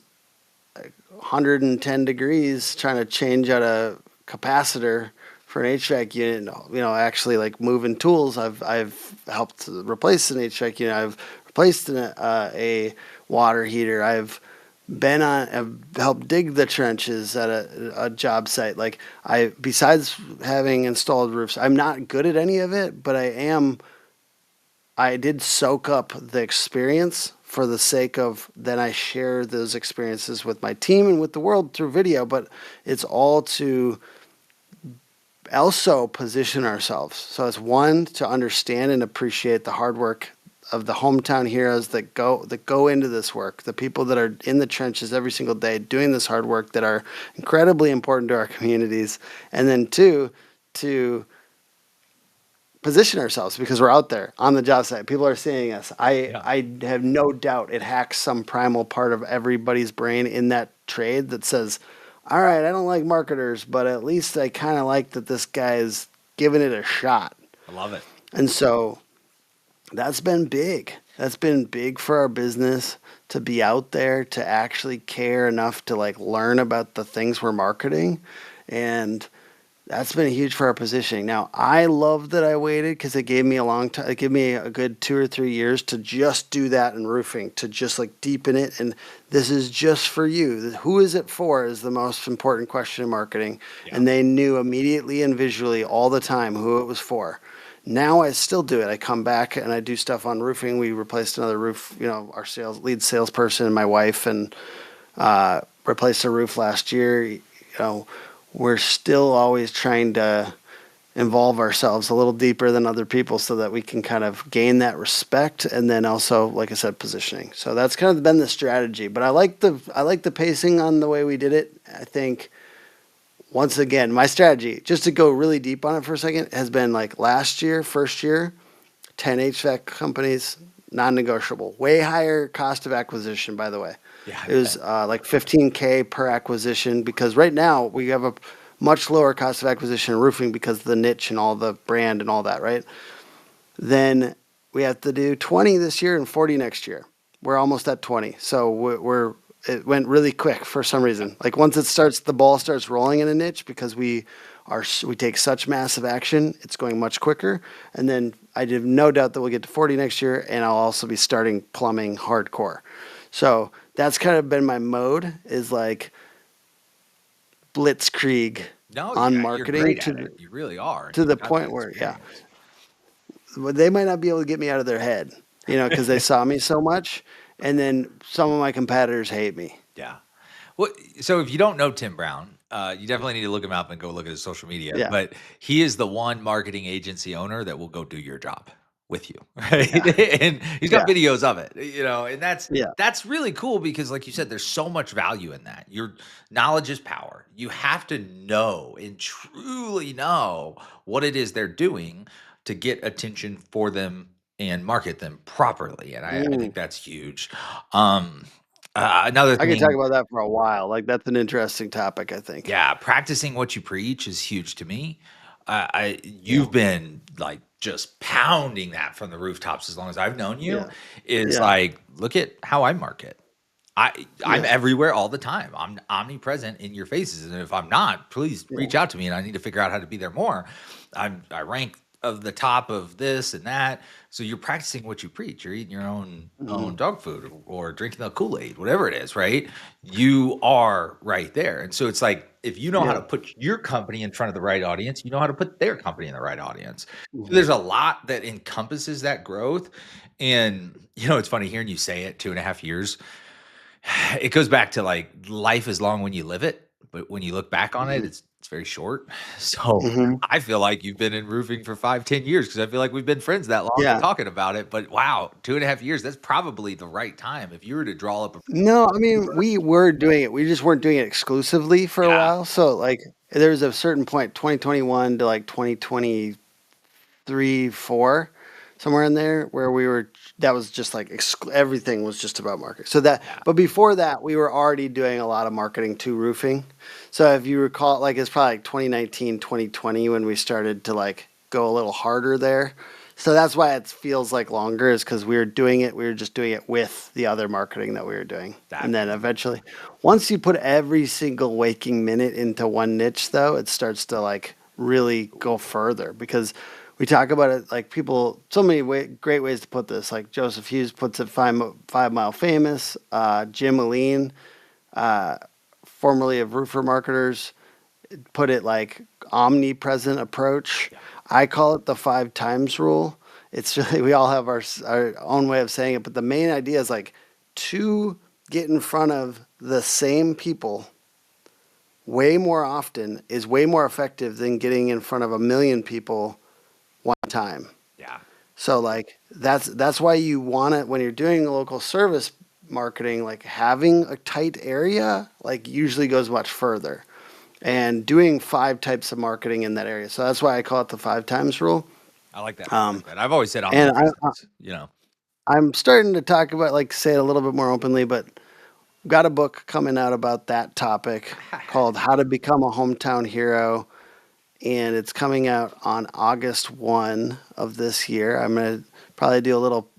110 degrees trying to change out a capacitor for an HVAC unit. Actually like moving tools. I've helped replace an HVAC unit. I've replaced a water heater. I've helped dig the trenches at a job site. Like besides having installed roofs, I'm not good at any of it, but I did soak up the experience for the sake of then I share those experiences with my team and with the world through video, but it's all to also position ourselves. So it's one to understand and appreciate the hard work of the hometown heroes that go into this work, the people that are in the trenches every single day doing this hard work that are incredibly important to our communities, and then two, to position ourselves because we're out there on the job site. People are seeing us. Yeah. I have no doubt it hacks some primal part of everybody's brain in that trade that says, all right, I don't like marketers, but at least I kind of like that this guy is giving it a shot. I love it. And so that's been big. That's been big for our business to be out there, to actually care enough to like learn about the things we're marketing. And that's been huge for our positioning. Now, I love that I waited because it gave me a long time. It gave me a good 2 or 3 years to just do that in roofing, to just like deepen it. And this is just for you. Who is it for is the most important question in marketing. Yeah. And they knew immediately and visually all the time who it was for. Now I still do it. I come back and I do stuff on roofing. We replaced another roof, our lead salesperson and my wife, and replaced a roof last year. We're still always trying to involve ourselves a little deeper than other people so that we can kind of gain that respect, and then also, like I said, positioning. So that's kind of been the strategy. But I like the pacing on the way we did it. I think once again, my strategy, just to go really deep on it for a second, has been like last year, first year, 10 HVAC companies, non-negotiable. Way higher cost of acquisition, by the way. Yeah. It was like 15K per acquisition because right now we have a much lower cost of acquisition in roofing because of the niche and all the brand and all that, right? Then we have to do 20 this year and 40 next year. We're almost at 20. So it went really quick for some reason. Like once the ball starts rolling in a niche because we take such massive action, it's going much quicker. And then I have no doubt that we'll get to 40 next year, and I'll also be starting plumbing hardcore. So that's kind of been my mode, is like blitzkrieg No, on you're marketing great at it. You really are. to the You've got point that where, yeah, experience. they might not be able to get me out of their head, because they saw me so much. And then some of my competitors hate me. Yeah. Well, so if you don't know Tim Brown, you definitely need to look him up and go look at his social media. Yeah. But he is the one marketing agency owner that will go do your job with you, right? Yeah. And he's got Yeah. videos of it, and Yeah. that's really cool because, like you said, there's so much value in that. Your knowledge is power. You have to know and truly know what it is they're doing to get attention for them and market them properly. And I Mm. think that's huge. Um, Another I could talk thing. about that for a while. Like that's an interesting topic, I think. Yeah, practicing what you preach is huge to me. Yeah. You've been like just pounding that from the rooftops as long as I've known you, Yeah. is Yeah. like, look at how I market. I'm Yeah. everywhere all the time. I'm omnipresent in your faces, and if I'm not, please Yeah. reach out to me, and I need to figure out how to be there more. I rank of the top of this and that. So you're practicing what you preach. You're eating your own Mhm. dog food or drinking the Kool-Aid, whatever it is, right? You are right there. And so it's like if you know how to Yeah. put your company in front of the right audience, you know how to put their company in the right audience. So Mhm. there's a lot that encompasses that growth. And it's funny hearing you say it 2.5 years. It goes back to, like, life is long when you live it, but when you look back on it, Mhm. it's very short. So, Mhm. I feel like you've been in roofing for 5, 10 years because I feel like we've been friends that long and Yeah. talking about it, but wow, 2.5 years, that's probably the right time. If you were to draw up a No, I mean, we were doing it. We just weren't doing it exclusively for a Yeah, while. So, like, there was a certain point, 2021 to like 2023, 4, somewhere in there, where that was just like everything was just about marketing. yeah, But before that, we were already doing a lot of marketing to roofing. So, if you recall, like, it's probably like 2019, 2020 when we started to like go a little harder there. So that's why it feels like longer, is because we were just doing it with the other marketing that we were doing. that And then makes eventually, once you put every single waking minute into one niche, though, it starts to like really go further, because we talk about it like people, so many great ways to put this. Like Joseph Hughes puts it, 5 Mile Famous, Jim Aline, formerly of Roofer Marketers, put it like omnipresent approach. yeah, I call it the 5 times rule. It's really, we all have our own way of saying it, but the main idea is like to get in front of the same people way more often is way more effective than getting in front of a million people one time. yeah, So like that's why you want it when you're doing local service marketing, like having a tight area like usually goes much further, and doing 5 types of marketing in that area. So that's why I call it the 5 times rule. I like that, I like Um, that. I've always said and omnipresence. I'm starting to talk about, like, say it a little bit more openly, but got a book coming out about that topic called How to Become a Hometown Hero. And it's coming out on August 1 of this year. I'm going to probably do a little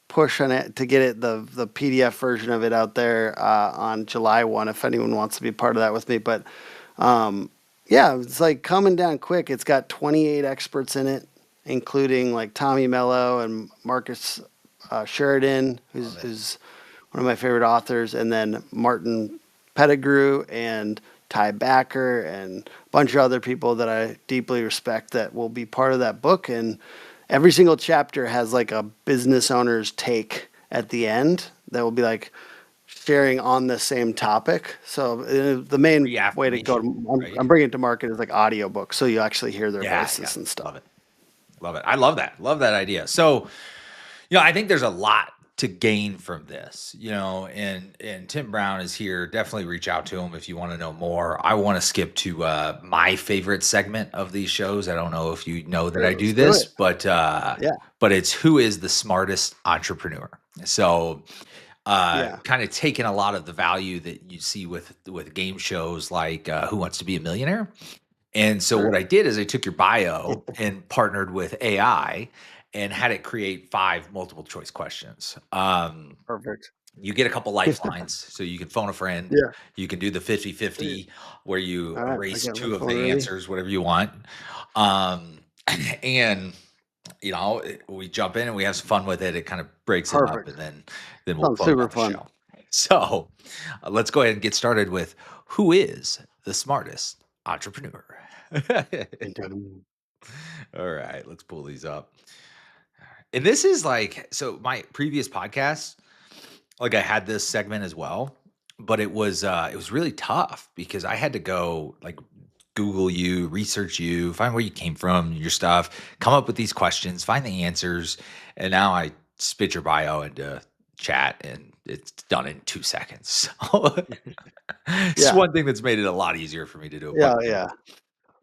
push on it to get the PDF version of it out there on July 1, if anyone wants to be part of that with me. But um, yeah, it's like coming down quick. It's got 28 experts in it, including like Tommy Mello and Marcus Sheridan, Love it. who's one of my favorite authors, and then Martin Pettigrew and Ty Backer and a bunch of other people that I deeply respect that will be part of that book. And every single chapter has like a business owner's take at the end that will be like sharing on the same topic. So the main way to go, Reaffirmation, I'm right? bringing it to market is like audiobooks, so you actually hear their Yeah, yeah, voices and stuff. love it, love it. I love that, idea. So, I think there's a lot to gain from this, and Tim Brown is here. Definitely reach out to him if you want to know more. I want to skip to my favorite segment of these shows. I don't know if you know that Sure, I do let's do this, it. Yeah, but it's who is the smartest entrepreneur. So, yeah. kind of taking a lot of the value that you see with game shows like Who Wants to Be a Millionaire. And so what Sure. I did is I took your bio and partnered with AI and had it create 5 multiple choice questions. Perfect. You get a couple lifelines, so you can phone a friend. Yeah. You can do the 50-50 where you All right, I erase got my 2 of phone the ready. answers, whatever you want. Um, and, we jump in and we have some fun with it. It kind of breaks it up, Perfect. and then we'll Sounds close super out the fun. show. So, let's go ahead and get started with who is the smartest entrepreneur? Dun-dun. All right, let's pull these up. And this is like, so my previous podcast, like I had this segment as well, but it was really tough because I had to go like Google you, research you, find where you came from, your stuff, come up with these questions, find the answers, and now I spit your bio into chat and it's done in 2 seconds. So it's Yeah. one thing that's made it a lot easier for me to do a Yeah. podcast. Yeah.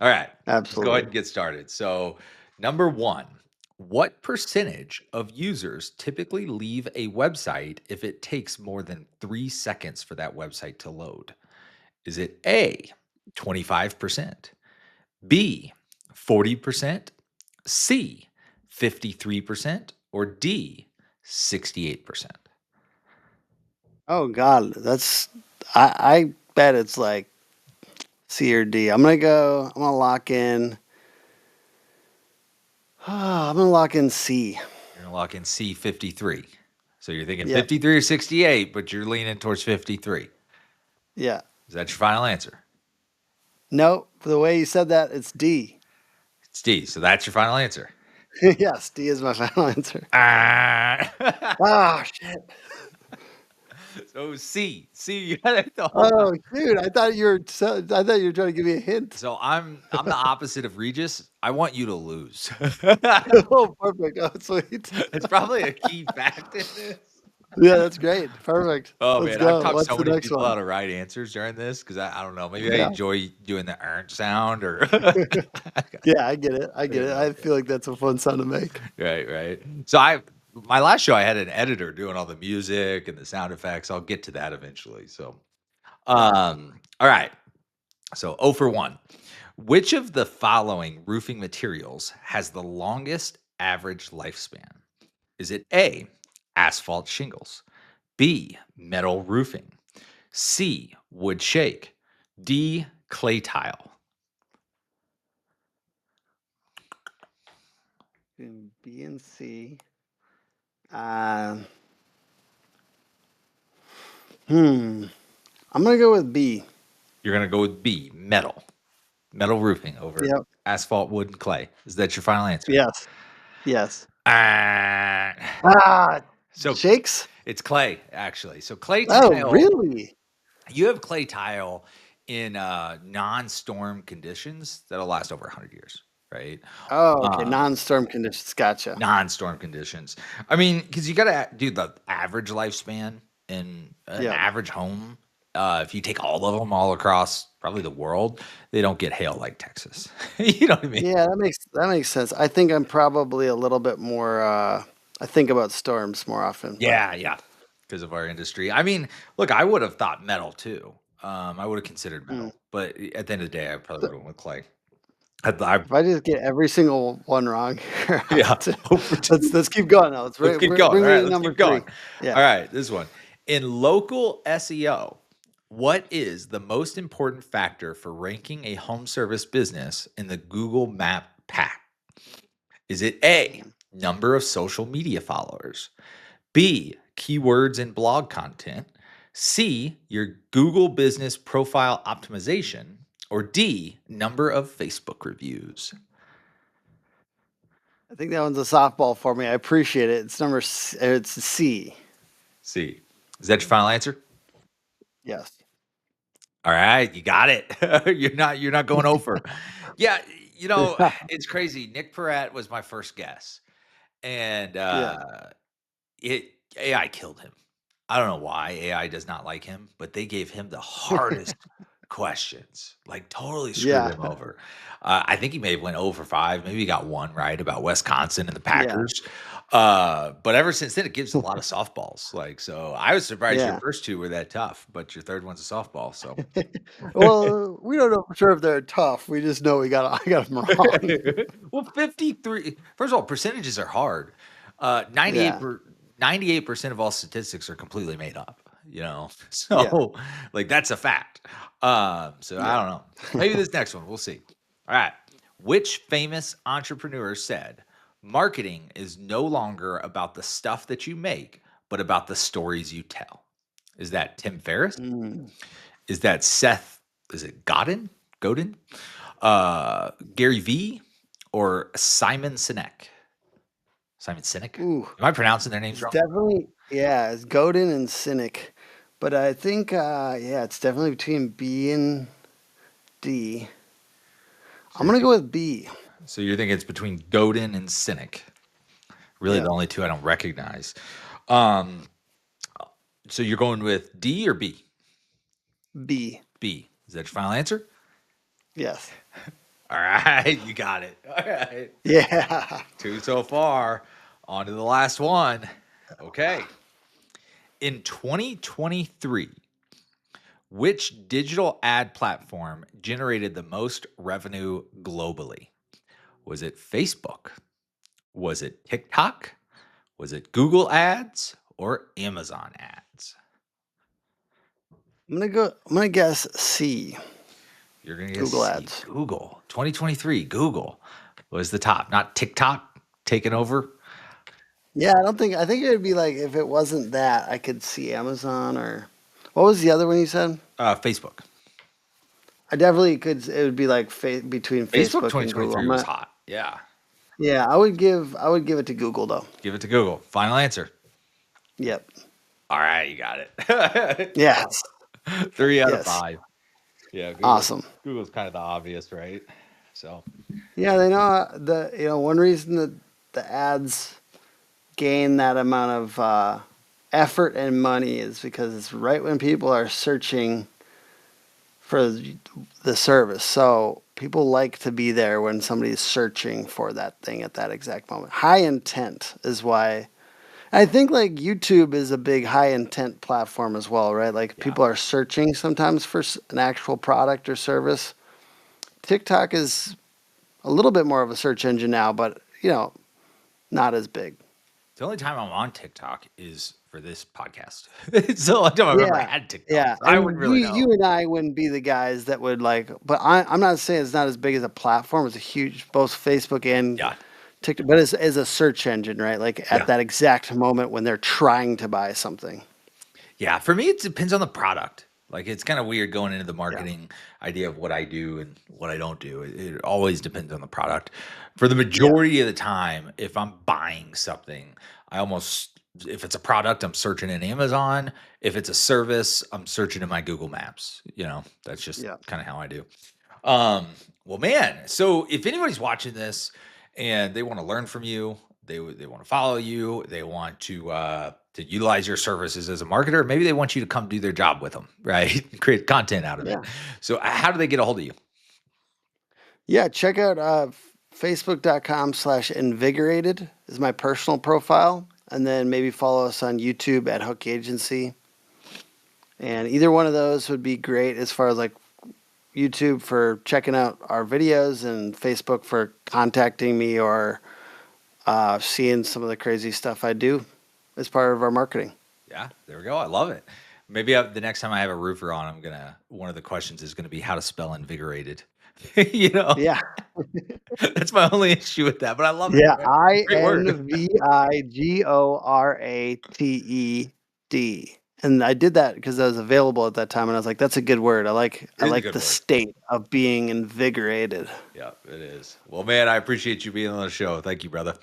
All right, let's go ahead Absolutely. and get started. So, number one, what percentage of users typically leave a website if it takes more than 3 seconds for that website to load? Is it A, 25%, B, 40%, C, 53%, or D, 68%? Oh God, I bet it's like C or D. I'm gonna lock in. I'm gonna lock in C. You're going to lock in C, 53. So you're thinking Yep. 53 or 68, but you're leaning towards 53. Yeah. Is that your final answer? No, the way you said that, it's D. It's D. So that's your final answer. Yes, D is my final answer. Ah. Ah, shit. So C. C, you got it the whole time. Oh, shoot. I thought you were trying to give me a hint. So I'm the opposite of Regis. I want you to lose. Oh, perfect. Oh, sweet. It's probably a key fact in this. Yeah, that's great. Perfect. Oh Let's man, I've go. talked What's so the many next people one? out of right answers during this because I don't know. Maybe I Yeah. enjoy doing the sound or Yeah, I get it. I get it. yeah, I feel like that's a fun sound to make. right. So my last show I had an editor doing all the music and the sound effects. I'll get to that eventually. So all right. So 0 for 1. Which of the following roofing materials has the longest average lifespan? Is it A, asphalt shingles, B, metal roofing, C, wood shake, D, clay tile? B and C. Uh, hmm. I'm gonna go with B. You're going to go with B, metal roofing over Yep. asphalt, wood, and clay. Is that your final answer? Yes. Yes. Ah, Ah, so shakes? it's clay, actually. So clay Oh, tile, really? you have clay tile in non-storm conditions that'll last over 100 years, right? Oh, okay. Um, Non-storm conditions. Gotcha. Non-storm conditions. I mean, because you gotta do the average lifespan in an Yep. average home. If you take all of them all across probably the world, they don't get hail like Texas. You know what I mean? Yeah, that makes sense. I think I'm probably a little bit more I think about storms more often, but Yeah, because of our industry. I mean, look, I would have thought metal too. I would have considered mm. metal, but at the end of the day, I probably would have went with clay. I If I just get every single one wrong here, Yeah, hope for let's keep going now. Let's keep going. Bring All me right, to let's number keep going. three. Yeah. All right, this one. In local SEO, what is the most important factor for ranking a home service business in the Google Map pack? Is it A, Mm. number of social media followers, B, keywords and blog content, C, your Google business profile optimization, or D, number of Facebook reviews? I think that one's a softball for me. I appreciate it. It's C. C. Is that your final answer? Yes. All right, you got it. You're not going over. Yeah, it's crazy. Nick Parat was my first guess, and Yeah. it AI killed him. I don't know why AI does not like him, but they gave him the hardest questions, like totally screwed Yeah. him over. I think he may have went 0 for 5. Maybe he got one right about Wisconsin and the Yeah. Packers. But ever since then, it gives a lot of softballs. Like, so I was surprised your Yeah. first two were that tough, but your third one's a softball. So Well, we don't know for sure if they're tough. We just know I got them wrong. well, 53. First of all, percentages are hard. 98 Yeah. per 98% of all statistics are completely made up, you know. Yeah. So like that's a fact. So I Yeah. don't know. Maybe this next one, we'll see. All right. Which famous entrepreneur said, marketing is no longer about the stuff that you make, but about the stories you tell? Is that Tim Ferriss? Mm. Is that Seth? Is it Godin? Gary V or Simon Sinek? Simon Sinek? Ooh. Am I pronouncing their names It's wrong? definitely yeah, it's Godin and Cynic. But I think yeah, it's definitely between B and D. So I'm you're, gonna think- go with B. so you're thinking it's between Godin and Sinek. Really, Yeah. the only two I don't recognize. Um, so you're going with D or B? B. B. Is that your final answer? Yes. All right, you got it. All right, Yeah. two so far. On to the last one. Okay. In 2023, which digital ad platform generated the most revenue globally? Was it Facebook, Was it TikTok? Was it Google ads or Amazon ads? I'm gonna guess C. You're going to guess Google C. Ads. Google. 2023, Google was the top, not TikTok taking over. Yeah, I think it would be like if it wasn't that, I could see Amazon or what was the other one you said? Facebook. I definitely could. It would be like between Facebook Facebook and Google. 2023 was hot. Yeah. Yeah, I would give it to Google though. Give it to Google. Final answer. Yep. All right, you got it. Yes. 3 out of 5. Yes. Yeah, Awesome. Google's kind of the obvious, right? So Yeah, they know one reason that the ads gain that amount of effort and money is because it's right when people are searching for the service. So people like to be there when somebody's searching for that thing at that exact moment. High intent is why I think like YouTube is a big high intent platform as well, right? Like yeah. people are searching sometimes for an actual product or service. TikTok is a little bit more of a search engine now, but not as big. The only time I'm on TikTok is for this podcast. It's the only time I've ever Yeah, had TikTok. yeah, So I wouldn't and really know. you and I wouldn't be the guys that would like. But I'm not saying it's not as big as a platform. It's a huge, both Facebook and Yeah. TikTok, but it's as a search engine, right? Like Yeah. at that exact moment when they're trying to buy something. Yeah, for me, it depends on the product. Like it's kind of weird going into the Yeah, marketing idea of what I do and what I don't do. It always depends on the product. For the yeah, majority of the time, if I'm buying something, if it's a product, I'm searching in Amazon. If it's a service, I'm searching in my Google Maps. That's just yeah, kind of how I do. Um, well, man, so if anybody's watching this and they want to learn from you, they want to follow you, they want to utilize your services as a marketer, maybe they want you to come do their job with them, right? Create content out of it. yeah. So how do they get a hold of you? Yeah, check out facebook.com/invigorated is my personal profile. And then maybe follow us on YouTube at Hook Agency. And either one of those would be great as far as like YouTube for checking out our videos and Facebook for contacting me or seeing some of the crazy stuff I do as part of our marketing. Yeah, there we go. I love it. Maybe the next time I have a roofer on, one of the questions is gonna be how to spell invigorated. you know, Yeah. that's my only issue with that, but I love it, Yeah. man. Great word. Invigorated. And I did that because I was available at that time and I was like, that's a good word. It I is a like good the word. state of being invigorated. Yeah, it is. Well, man, I appreciate you being on the show. Thank you, brother.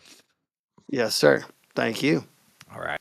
Yes, sir. Thank you. All right.